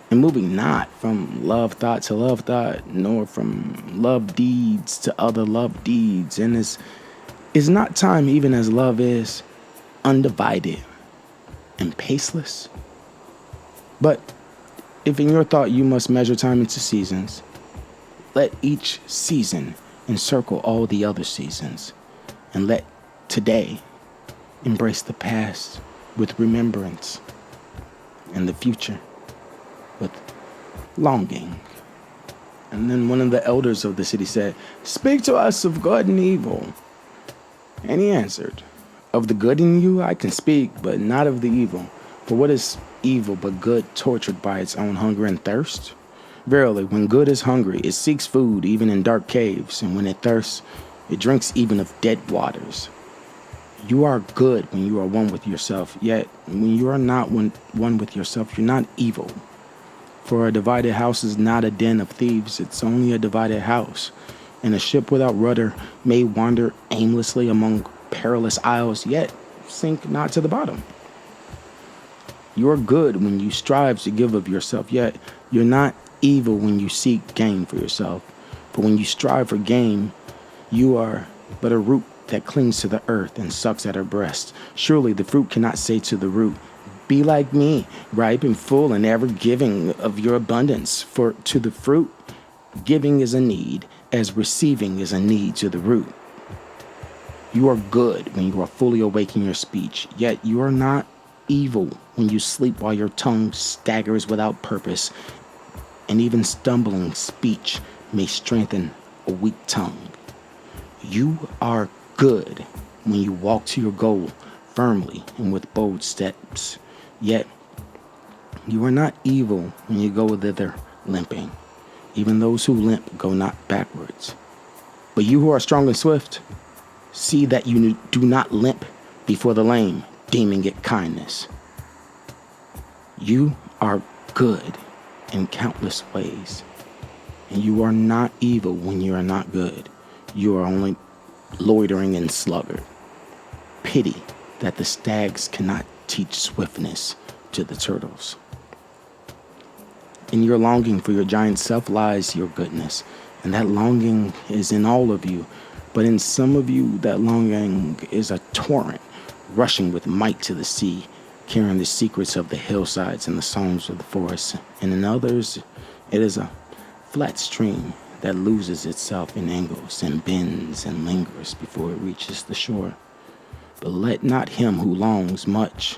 and moving not from love thought to love thought, nor from love deeds to other love deeds, and is not time, even as love is, undivided and paceless? But if in your thought you must measure time into seasons, let each season encircle all the other seasons, and let today embrace the past with remembrance, and the future with longing." And then one of the elders of the city said, "Speak to us of good and evil." And he answered, "Of the good in you I can speak, but not of the evil. For what is evil but good tortured by its own hunger and thirst? Verily, when good is hungry, it seeks food even in dark caves, and when it thirsts, it drinks even of dead waters. You are good when you are one with yourself, yet when you are not one with yourself, you're not evil. For a divided house is not a den of thieves, it's only a divided house. And a ship without rudder may wander aimlessly among perilous isles, yet sink not to the bottom. You are good when you strive to give of yourself, yet you're not evil when you seek gain for yourself. For when you strive for gain, you are but a root that clings to the earth and sucks at her breast. Surely the fruit cannot say to the root, 'Be like me, ripe and full and ever giving of your abundance.' For to the fruit, giving is a need, as receiving is a need to the root. You are good when you are fully awake in your speech, yet you are not evil when you sleep while your tongue staggers without purpose, and even stumbling speech may strengthen a weak tongue. You are good when you walk to your goal firmly and with bold steps, yet you are not evil when you go thither limping. Even those who limp go not backwards. But you who are strong and swift, see that you do not limp before the lame, deeming it kindness. You are good in countless ways, and you are not evil when you are not good. You are only loitering and sluggard. Pity that the stags cannot teach swiftness to the turtles. In your longing for your giant self lies your goodness, and that longing is in all of you. But in some of you, that longing is a torrent rushing with might to the sea, carrying the secrets of the hillsides and the songs of the forest. And in others, it is a flat stream that loses itself in angles and bends and lingers before it reaches the shore. But let not him who longs much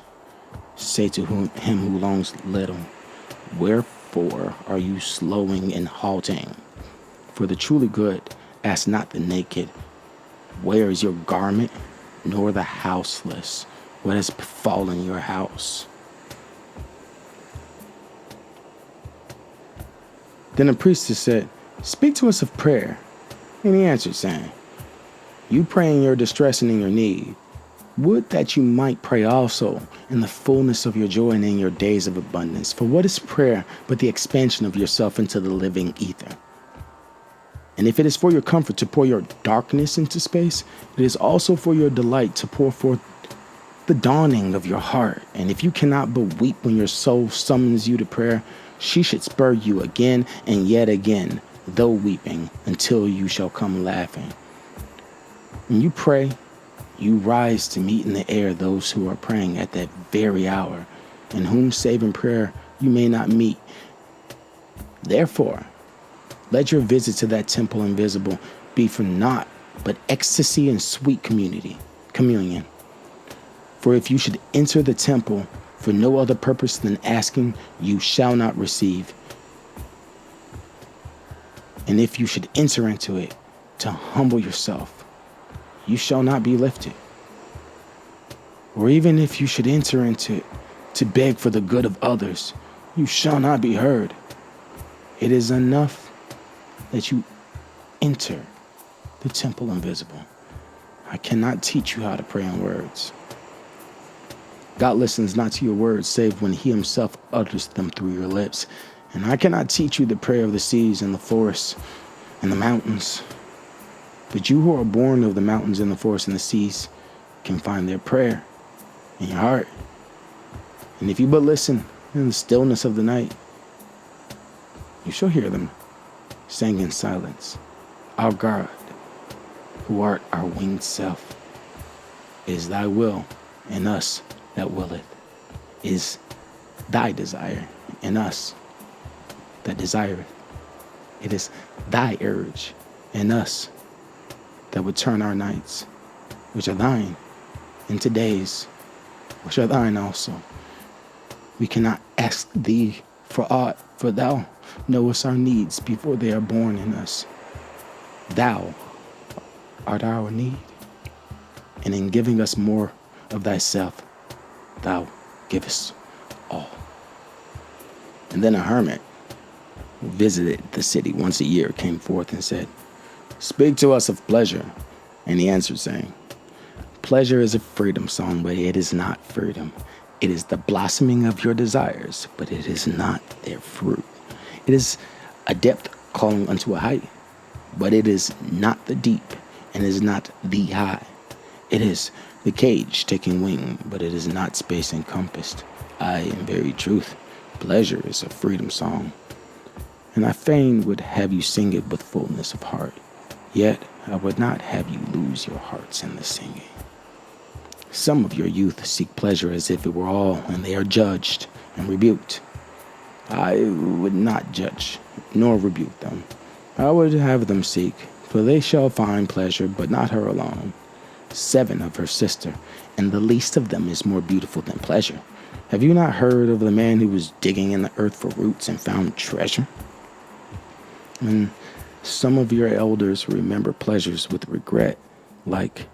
say to him who longs little, 'Wherefore are you slowing and halting?' For the truly good ask not the naked, 'Where is your garment?' nor the houseless, 'What has befallen your house?'" Then the priestess said, "Speak to us of prayer." And he answered, saying, "You pray in your distress and in your need. Would that you might pray also in the fullness of your joy and in your days of abundance. For what is prayer but the expansion of yourself into the living ether? And if it is for your comfort to pour your darkness into space, it is also for your delight to pour forth the dawning of your heart. And if you cannot but weep when your soul summons you to prayer, she should spur you again and yet again, though weeping, until you shall come laughing. When you pray, you rise to meet in the air those who are praying at that very hour, and whom save in prayer you may not meet. Therefore, let your visit to that temple invisible be for naught but ecstasy and sweet communion. For if you should enter the temple for no other purpose than asking, you shall not receive. And if you should enter into it to humble yourself, you shall not be lifted. Or even if you should enter into it to beg for the good of others, you shall not be heard. It is enough that you enter the temple invisible. I cannot teach you how to pray in words. God listens not to your words, save when he himself utters them through your lips. And I cannot teach you the prayer of the seas and the forests and the mountains. But you who are born of the mountains and the forests and the seas can find their prayer in your heart. And if you but listen in the stillness of the night, you shall hear them saying in silence, Our God, who art our winged self, is thy will in us that willeth, is thy desire in us that desireth. It is thy urge in us that would turn our nights, which are thine, into days, which are thine also. We cannot ask thee for aught, for thou knowest our needs before they are born in us. Thou art our need, and in giving us more of thyself, thou givest all. And then a hermit who visited the city once a year came forth and said, Speak to us of pleasure. And he answered, saying, Pleasure is a freedom song, but it is not freedom. It is the blossoming of your desires, but it is not their fruit. It is a depth calling unto a height, but it is not the deep, and is not the high. It is the cage taking wing, but it is not space encompassed. Aye, in very truth, pleasure is a freedom song, and I fain would have you sing it with fullness of heart. Yet I would not have you lose your hearts in the singing. Some of your youth seek pleasure as if it were all, and they are judged and rebuked. I would not judge nor rebuke them. I would have them seek, for they shall find pleasure, but not her alone. 7 of her sister, and the least of them is more beautiful than pleasure. Have you not heard of the man who was digging in the earth for roots and found treasure? And some of your elders remember pleasures with regret, like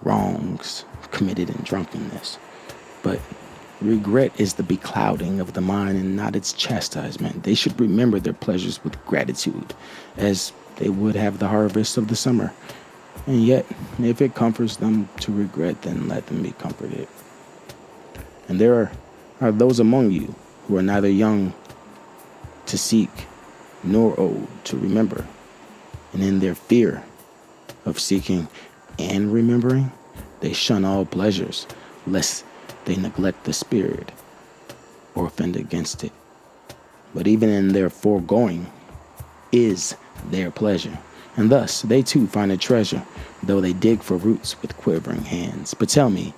wrongs committed in drunkenness. But regret is the beclouding of the mind and not its chastisement. They should remember their pleasures with gratitude, as they would have the harvest of the summer. And yet, if it comforts them to regret, then let them be comforted. And there are those among you who are neither young to seek nor old to remember. And in their fear of seeking and remembering, they shun all pleasures, lest they neglect the spirit or offend against it. But even in their foregoing is their pleasure. And thus they too find a treasure, though they dig for roots with quivering hands. But tell me,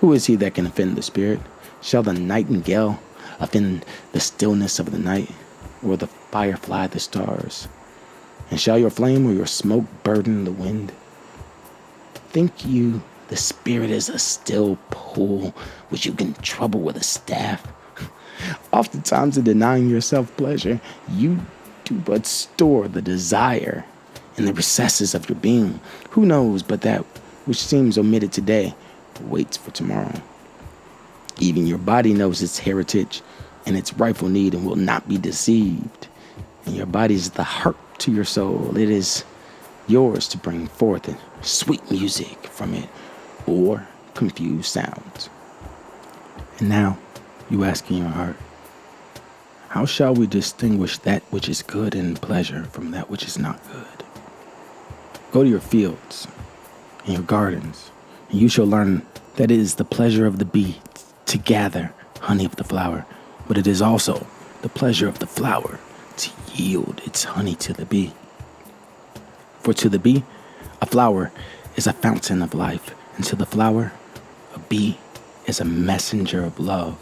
who is he that can offend the spirit? Shall the nightingale offend the stillness of the night, or the firefly the stars? And shall your flame or your smoke burden the wind? Think you the spirit is a still pool which you can trouble with a staff? Oftentimes in denying yourself pleasure, you do but store the desire in the recesses of your being. Who knows but that which seems omitted today waits for tomorrow? Even your body knows its heritage and its rightful need and will not be deceived. And your body is the heart to your soul. It is yours to bring forth sweet music from it or confused sounds. And now you ask in your heart, how shall we distinguish that which is good and pleasure from that which is not good? Go to your fields and your gardens, and you shall learn that it is the pleasure of the bee to gather honey of the flower, but it is also the pleasure of the flower to yield its honey to the bee. For to the bee, a flower is a fountain of life, and to the flower, a bee is a messenger of love.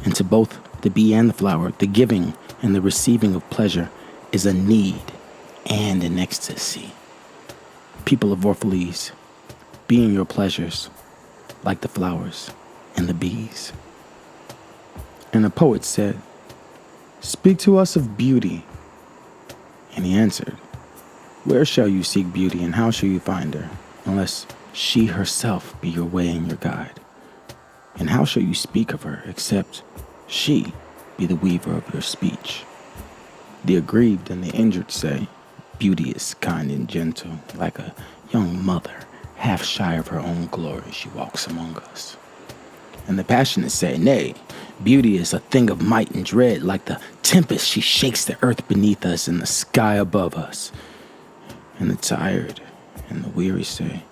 And to both the bee and the flower, the giving and the receiving of pleasure is a need and an ecstasy. People of Orphalese, be in your pleasures, like the flowers and the bees. And the poet said, "Speak to us of beauty." And he answered, "Where shall you seek beauty, and how shall you find her, unless she herself be your way and your guide? And how shall you speak of her, except she be the weaver of your speech?" The aggrieved and the injured say, "Beauty is kind and gentle, like a young mother, half shy of her own glory, she walks among us." And the passionate say, "Nay, beauty is a thing of might and dread, like the tempest she shakes the earth beneath us and the sky above us." And the tired and the weary say,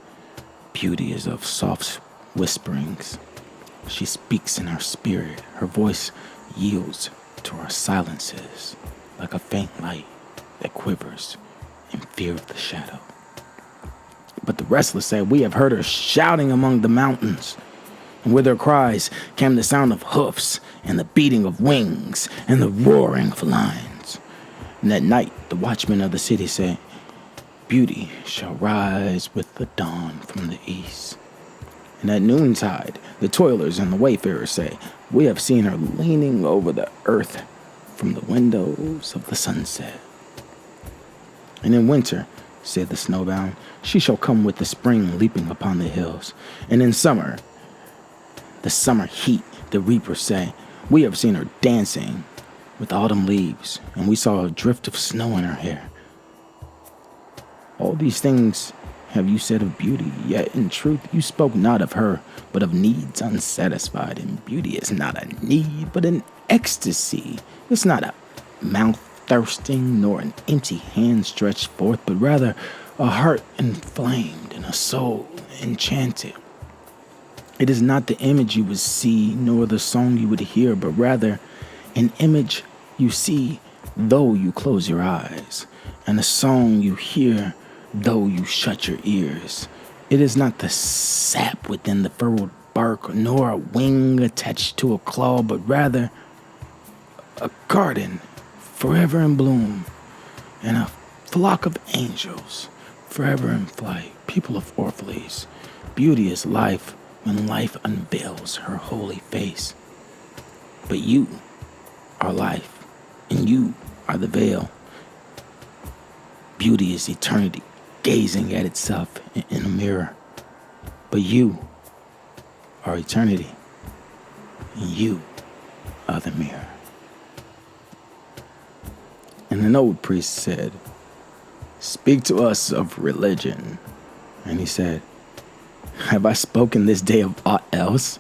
"Beauty is of soft whisperings. She speaks in our spirit, her voice yields to our silences, like a faint light that quivers in fear of the shadow." But the restless say, "We have heard her shouting among the mountains." And with her cries came the sound of hoofs and the beating of wings and the roaring of lions. And at night the watchmen of the city say, "Beauty shall rise with the dawn from the east." And at noontide the toilers and the wayfarers say, "We have seen her leaning over the earth from the windows of the sunset." And in winter, said the snowbound, "She shall come with the spring leaping upon the hills." And in summer, the summer heat, the reapers say, "We have seen her dancing with autumn leaves, and we saw a drift of snow in her hair." All these things have you said of beauty, yet in truth you spoke not of her, but of needs unsatisfied. And beauty is not a need, but an ecstasy. It's not a mouth thirsting, nor an empty hand stretched forth, but rather a heart inflamed and a soul enchanted. It is not the image you would see, nor the song you would hear, but rather an image you see though you close your eyes, and a song you hear though you shut your ears. It is not the sap within the furrowed bark, nor a wing attached to a claw, but rather a garden forever in bloom, and a flock of angels forever in flight. People of Orphalese, beauty is life when life unveils her holy face. But you are life, and you are the veil. Beauty is eternity, gazing at itself in a mirror. But you are eternity, and you are the mirror. And an old priest said, "Speak to us of religion." And he said, "Have I spoken this day of aught else?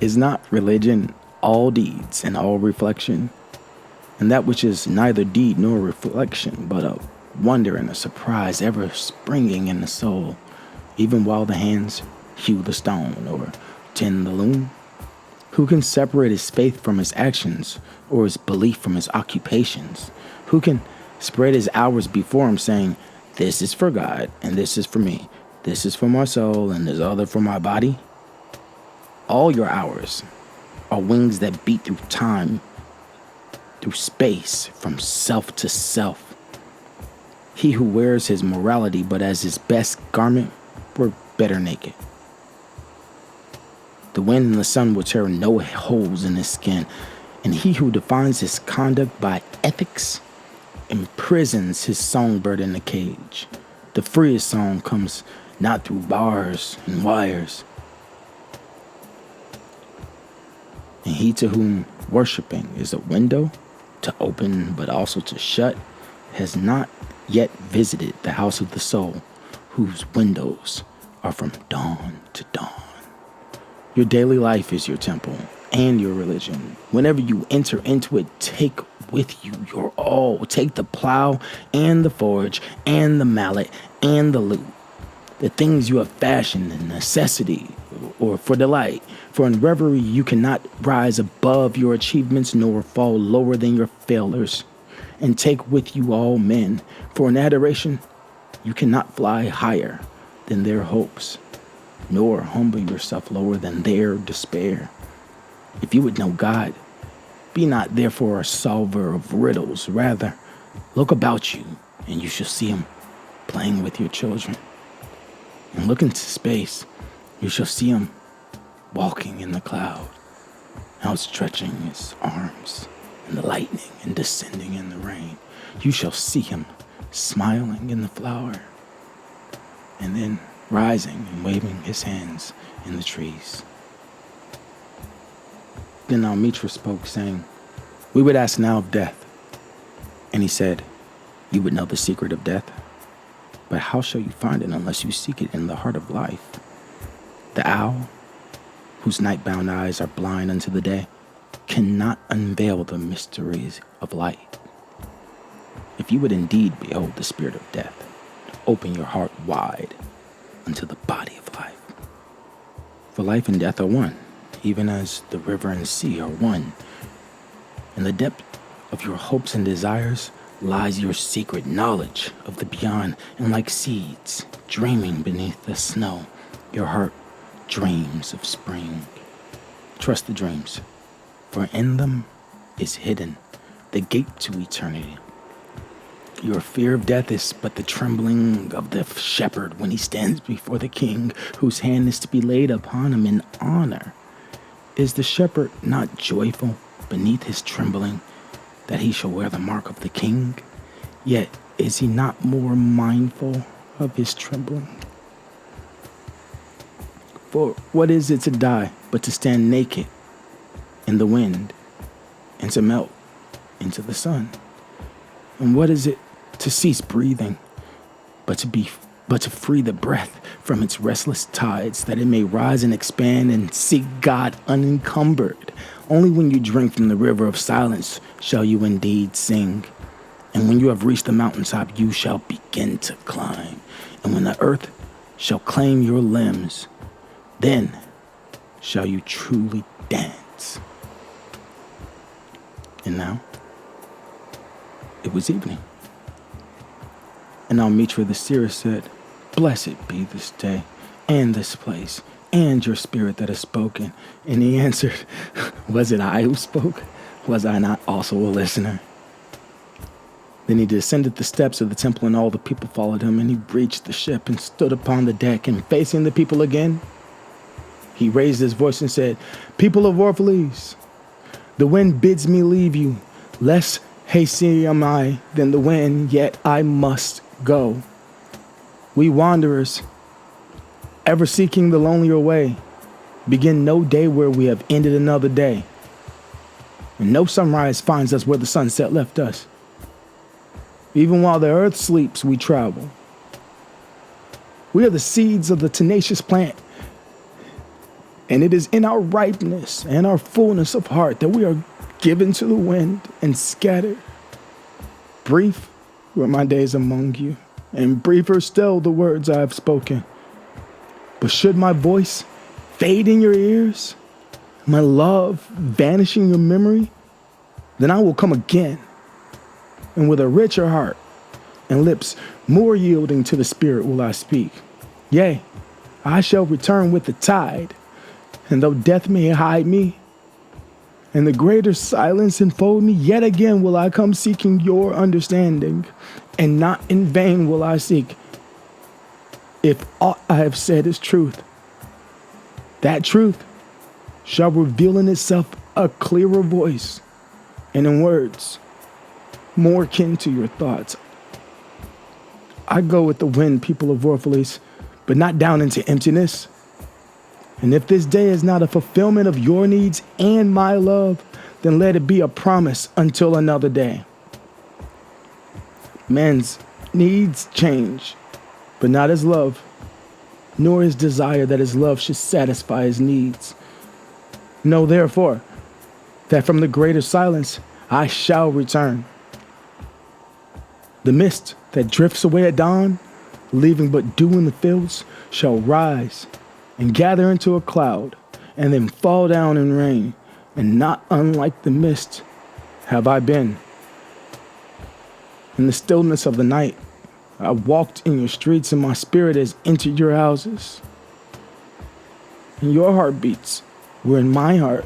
Is not religion all deeds and all reflection? And that which is neither deed nor reflection, but a wonder and a surprise ever springing in the soul, even while the hands hew the stone or tend the loom? Who can separate his faith from his actions, or his belief from his occupations? Who can spread his hours before him, saying, 'This is for God, and this is for me. This is for my soul, and this other for my body'? All your hours are wings that beat through time, through space, from self to self. He who wears his morality but as his best garment were better naked. The wind and the sun will tear no holes in his skin, and he who defines his conduct by ethics imprisons his songbird in a cage. The freest song comes not through bars and wires. And he to whom worshiping is a window to open but also to shut has not yet visited the house of the soul, whose windows are from dawn to dawn. Your daily life is your temple and your religion. Whenever you enter into it, take with you your all. Take the plow and the forge and the mallet and the lute, the things you have fashioned in necessity or for delight. For in reverie you cannot rise above your achievements nor fall lower than your failures. And take with you all men, for in adoration you cannot fly higher than their hopes, nor humble yourself lower than their despair. If you would know God, be not therefore a solver of riddles. Rather, look about you, and you shall see him playing with your children. And look into space, you shall see him walking in the cloud, outstretching his arms in the lightning and descending in the rain. You shall see him smiling in the flower, and then rising and waving his hands in the trees. Then Almitra spoke, saying, "We would ask now of death." And he said, "You would know the secret of death, but how shall you find it unless you seek it in the heart of life? The owl, whose night-bound eyes are blind unto the day, cannot unveil the mysteries of light. If you would indeed behold the spirit of death, open your heart wide unto the body of life. For life and death are one, even as the river and sea are one. In the depth of your hopes and desires lies your secret knowledge of the beyond, and like seeds dreaming beneath the snow, your heart dreams of spring. Trust the dreams, for in them is hidden the gate to eternity. Your fear of death is but the trembling of the shepherd when he stands before the king, whose hand is to be laid upon him in honor. Is the shepherd not joyful beneath his trembling, that he shall wear the mark of the king? Yet is he not more mindful of his trembling? For what is it to die but to stand naked in the wind and to melt into the sun? And what is it to cease breathing but to free the breath from its restless tides, that it may rise and expand and seek God unencumbered? Only when you drink from the river of silence shall you indeed sing. And when you have reached the mountaintop, you shall begin to climb. And when the earth shall claim your limbs, then shall you truly dance. And now, it was evening. And Almitra the seer said, "Blessed be this day, and this place, and your spirit that has spoken." And he answered, "Was it I who spoke? Was I not also a listener?" Then he descended the steps of the temple, and all the people followed him. And he reached the ship and stood upon the deck, and facing the people again, he raised his voice and said, "People of Orphalese, the wind bids me leave you. Less hasty am I than the wind, yet I must go. We wanderers, ever seeking the lonelier way, begin no day where we have ended another day. And no sunrise finds us where the sunset left us. Even while the earth sleeps, we travel. We are the seeds of the tenacious plant, and it is in our ripeness and our fullness of heart that we are given to the wind and scattered. Brief were my days among you, and briefer still the words I have spoken. But should my voice fade in your ears, my love vanish in your memory, then I will come again, and with a richer heart and lips more yielding to the Spirit will I speak. Yea, I shall return with the tide, and though death may hide me, and the greater silence enfold me, yet again will I come seeking your understanding, and not in vain will I seek. If aught I have said is truth, that truth shall reveal in itself a clearer voice, and in words more akin to your thoughts. I go with the wind, people of Orphalese, but not down into emptiness. And if this day is not a fulfillment of your needs and my love, then let it be a promise until another day. Man's needs change, but not his love, nor his desire that his love should satisfy his needs. Know therefore that from the greater silence I shall return. The mist that drifts away at dawn, leaving but dew in the fields, shall rise and gather into a cloud, and then fall down in rain. And not unlike the mist have I been. In the stillness of the night, I walked in your streets, and my spirit has entered your houses. And your heartbeats were in my heart,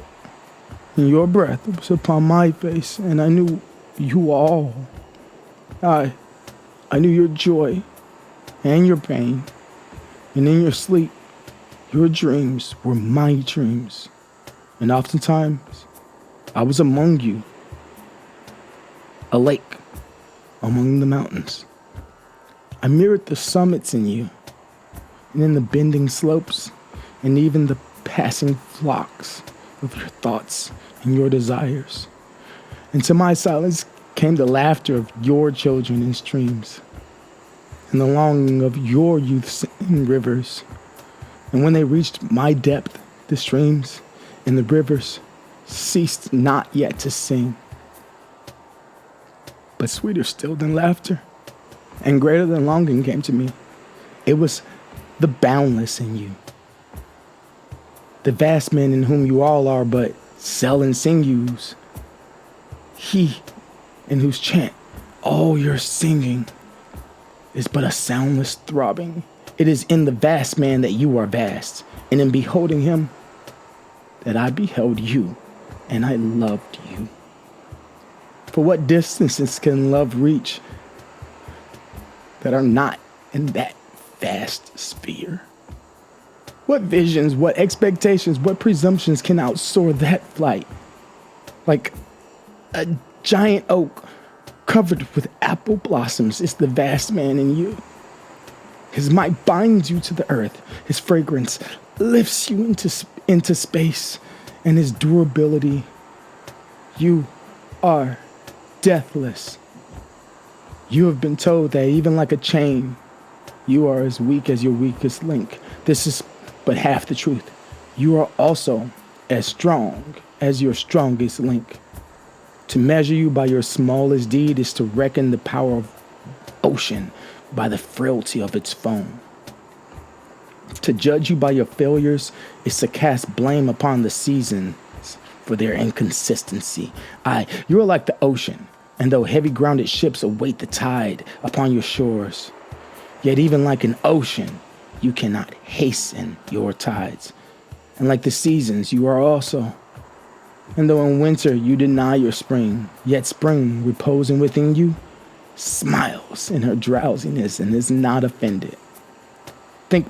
and your breath was upon my face, and I knew you all. I knew your joy and your pain, and in your sleep Your dreams were my dreams, and oftentimes I was among you, a lake among the mountains. I mirrored the summits in you, and in the bending slopes, and even the passing flocks of your thoughts and your desires. Into my silence came the laughter of your children in streams, and the longing of your youths in rivers. And when they reached my depth, the streams and the rivers ceased not yet to sing. But sweeter still than laughter and greater than longing came to me. It was the boundless in you, the vast man in whom you all are but sullen sinews, he in whose chant all your singing is but a soundless throbbing. It is in the vast man that you are vast, and in beholding him that I beheld you, and I loved you. For what distances can love reach that are not in that vast sphere? What visions, what expectations, what presumptions can outsoar that flight? Like a giant oak covered with apple blossoms is the vast man in you. His might binds you to the earth. His fragrance lifts you into space. And his durability, you are deathless. You have been told that even like a chain, you are as weak as your weakest link. This is but half the truth. You are also as strong as your strongest link. To measure you by your smallest deed is to reckon the power of ocean by the frailty of its foam. To judge you by your failures is to cast blame upon the seasons for their inconsistency. You are like the ocean, and though heavy-grounded ships await the tide upon your shores, yet even like an ocean, you cannot hasten your tides. And like the seasons, you are also. And though in winter you deny your spring, yet spring, reposing within you, smiles in her drowsiness and is not offended. Think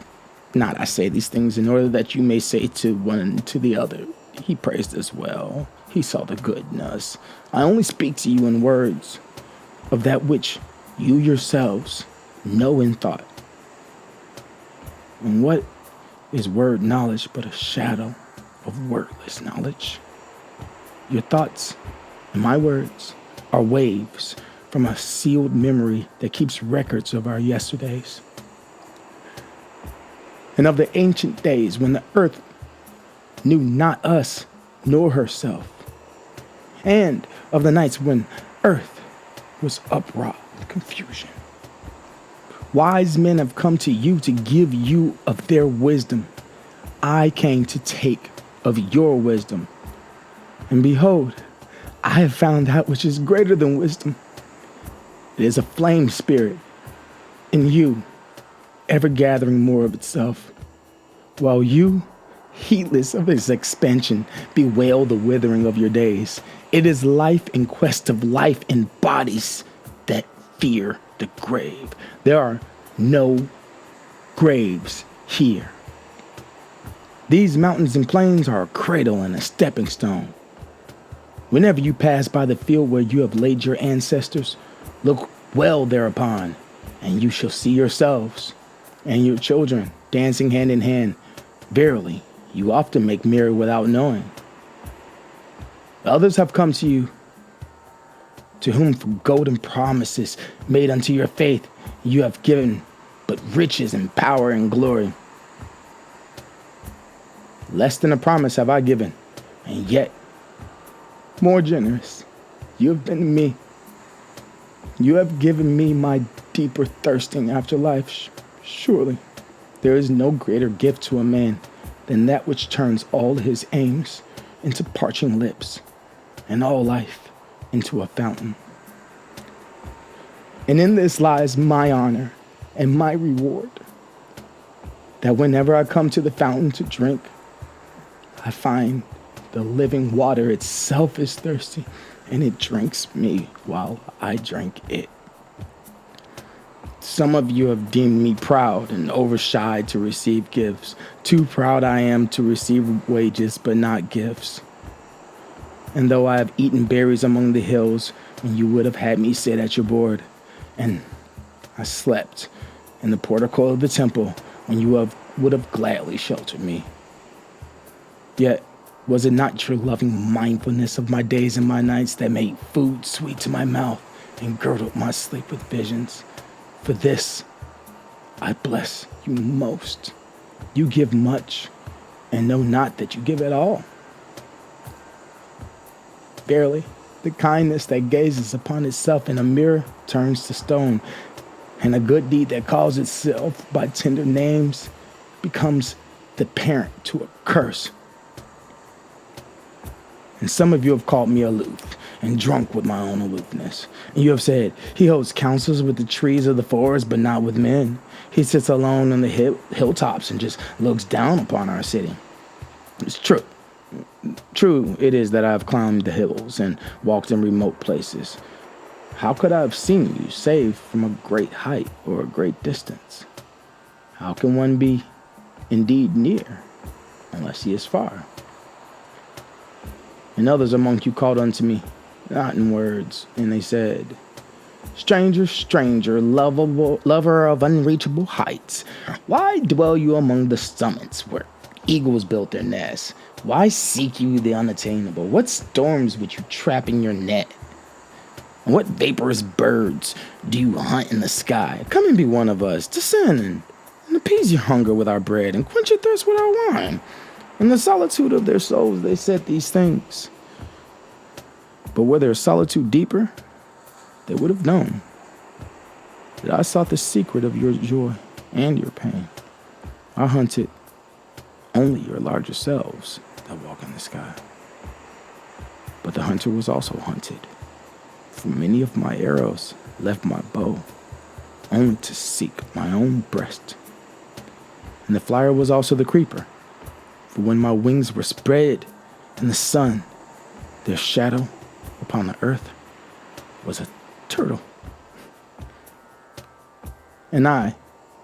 not I say these things in order that you may say to one to the other, he praised us well, he saw the good in us. I only speak to you in words of that which you yourselves know in thought. And what is word knowledge but a shadow of wordless knowledge? Your thoughts and my words are waves from a sealed memory that keeps records of our yesterdays. And of the ancient days when the earth knew not us nor herself. And of the nights when earth was uproar with confusion. Wise men have come to you to give you of their wisdom. I came to take of your wisdom. And behold, I have found that which is greater than wisdom. It is a flame spirit in you, ever gathering more of itself, while you, heedless of its expansion, bewail the withering of your days. It is life in quest of life in bodies that fear the grave. There are no graves here. These mountains and plains are a cradle and a stepping stone. Whenever you pass by the field where you have laid your ancestors, look well thereupon, and you shall see yourselves and your children dancing hand in hand. Verily, you often make merry without knowing. Others have come to you, to whom for golden promises made unto your faith you have given but riches and power and glory. Less than a promise have I given, and yet more generous you have been to me. You have given me my deeper thirsting after life. Surely there is no greater gift to a man than that which turns all his aims into parching lips and all life into a fountain. And in this lies my honor and my reward, that whenever I come to the fountain to drink, I find the living water itself is thirsty, and it drinks me while I drink it. Some of you have deemed me proud and overshy to receive gifts. Too proud I am to receive wages, but not gifts. And though I have eaten berries among the hills, and you would have had me sit at your board, and I slept in the portico of the temple, when you would have gladly sheltered me. Yet, was it not your loving mindfulness of my days and my nights that made food sweet to my mouth and girdled my sleep with visions? For this, I bless you most. You give much, and know not that you give at all. Verily, the kindness that gazes upon itself in a mirror turns to stone, and a good deed that calls itself by tender names becomes the parent to a curse. And some of you have called me aloof and drunk with my own aloofness. And you have said, he holds counsels with the trees of the forest, but not with men. He sits alone on the hilltops and just looks down upon our city. It's true. True it is that I have climbed the hills and walked in remote places. How could I have seen you save from a great height or a great distance? How can one be indeed near unless he is far? And others among you called unto me, not in words, and they said, Stranger, stranger, lover of unreachable heights, why dwell you among the summits where eagles built their nests? Why seek you the unattainable? What storms would you trap in your net? And what vaporous birds do you hunt in the sky? Come and be one of us, descend and appease your hunger with our bread, and quench your thirst with our wine. In the solitude of their souls they said these things. But were their solitude deeper, they would have known that I sought the secret of your joy and your pain. I hunted only your larger selves that walk in the sky. But the hunter was also hunted, for many of my arrows left my bow only to seek my own breast. And the flyer was also the creeper, for when my wings were spread in the sun, their shadow upon the earth was a turtle. And I,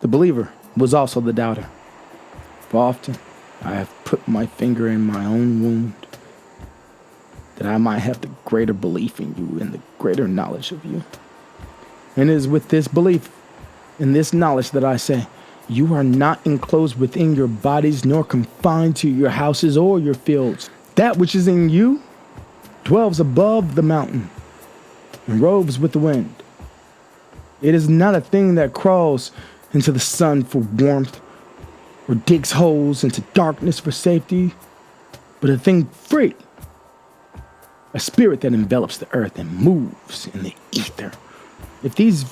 the believer, was also the doubter. For often I have put my finger in my own wound, that I might have the greater belief in you and the greater knowledge of you. And it is with this belief and this knowledge that I say, you are not enclosed within your bodies, nor confined to your houses or your fields. That which is in you dwells above the mountain and roves with the wind. It is not a thing that crawls into the sun for warmth or digs holes into darkness for safety, but a thing free, a spirit that envelops the earth and moves in the ether. If these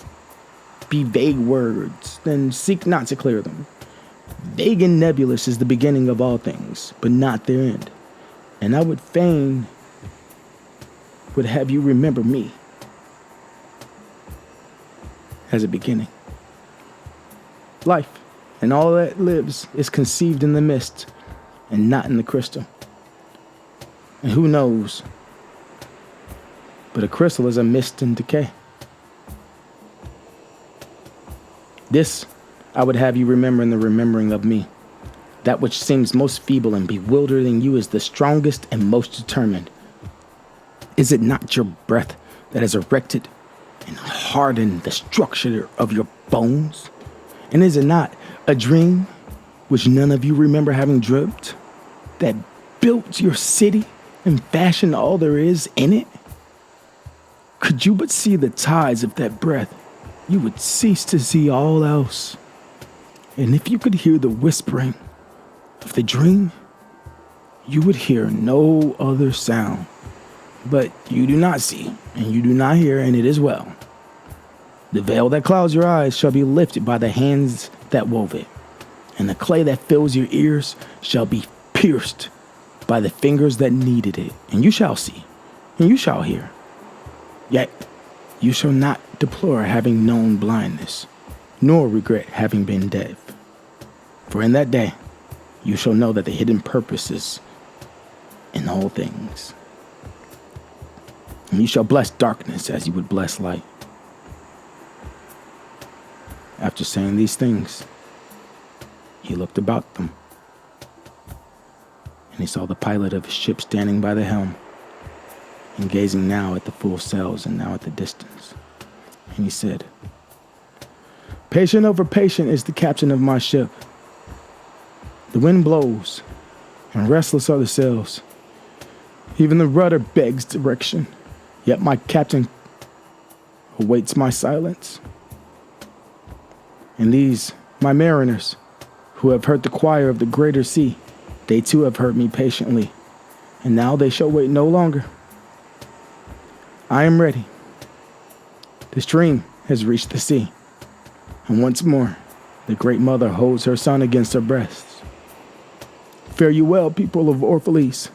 be vague words, then seek not to clear them. Vague and nebulous is the beginning of all things, but not their end. And I would fain have you remember me as a beginning. Life and all that lives is conceived in the mist and not in the crystal. And who knows? But a crystal is a mist in decay. This I would have you remember in the remembering of me. That which seems most feeble and bewildered in you is the strongest and most determined. Is it not your breath that has erected and hardened the structure of your bones? And is it not a dream which none of you remember having dreamt, that built your city and fashioned all there is in it? Could you but see the tides of that breath, you would cease to see all else. And if you could hear the whispering of the dream, you would hear no other sound. But you do not see, and you do not hear, and it is well. The veil that clouds your eyes shall be lifted by the hands that wove it, and the clay that fills your ears shall be pierced by the fingers that kneaded it. And you shall see, and you shall hear. Yet you shall not deplore having known blindness, nor regret having been deaf. For in that day you shall know that the hidden purpose is in all things. And you shall bless darkness as you would bless light. After saying these things, he looked about them, and he saw the pilot of his ship standing by the helm, and gazing now at the full sails and now at the distance. And he said, "Patient over patient is the captain of my ship. The wind blows, and restless are the sails. Even the rudder begs direction, yet my captain awaits my silence. And these, my mariners, who have heard the choir of the greater sea, they too have heard me patiently, and now they shall wait no longer. I am ready. The stream has reached the sea, and once more the great mother holds her son against her breasts. Fare you well, people of Orphalese.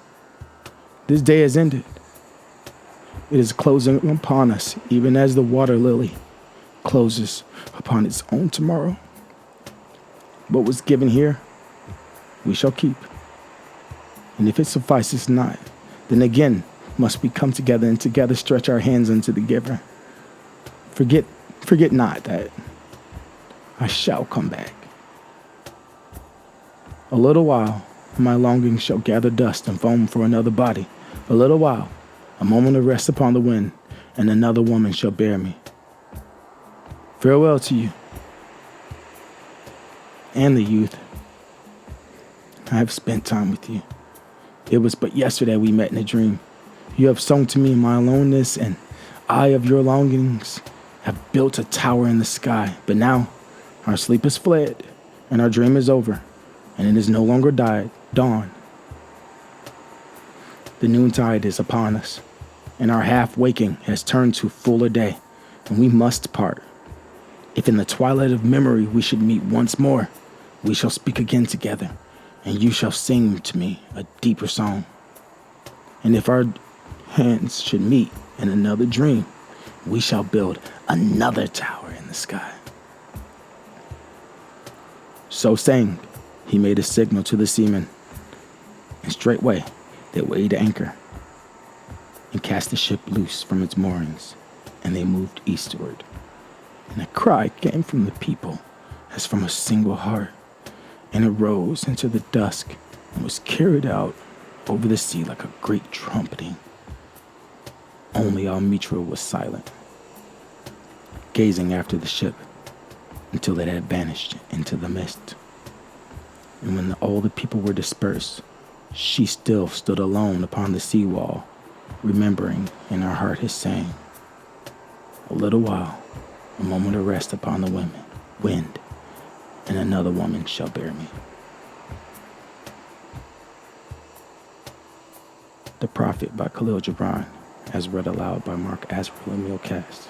This day is ended. It is closing upon us, even as the water lily closes upon its own tomorrow. What was given here, we shall keep. And if it suffices not, then again must we come together and together stretch our hands unto the giver. Forget not that I shall come back. A little while, my longings shall gather dust and foam for another body. A little while, a moment of rest upon the wind, and another woman shall bear me. Farewell to you and the youth. I have spent time with you. It was but yesterday we met in a dream. You have sung to me in my aloneness, and I of your longings have built a tower in the sky. But now our sleep is fled, and our dream is over, and it is no longer dawn. The noontide is upon us, and our half-waking has turned to fuller day, and we must part. If in the twilight of memory we should meet once more, we shall speak again together, and you shall sing to me a deeper song. And if our hands should meet in another dream, we shall build another tower in the sky." So saying, he made a signal to the seamen, and straightway they weighed anchor and cast the ship loose from its moorings, and they moved eastward. And a cry came from the people as from a single heart, and it rose into the dusk and was carried out over the sea like a great trumpeting. Only Almitra was silent, gazing after the ship until it had vanished into the mist. And when all the people were dispersed, she still stood alone upon the seawall, remembering in her heart his saying, "A little while, a moment of rest upon the wind, and another woman shall bear me." The Prophet by Khalil Gibran, as read aloud by Mark Azrael Emil Cast.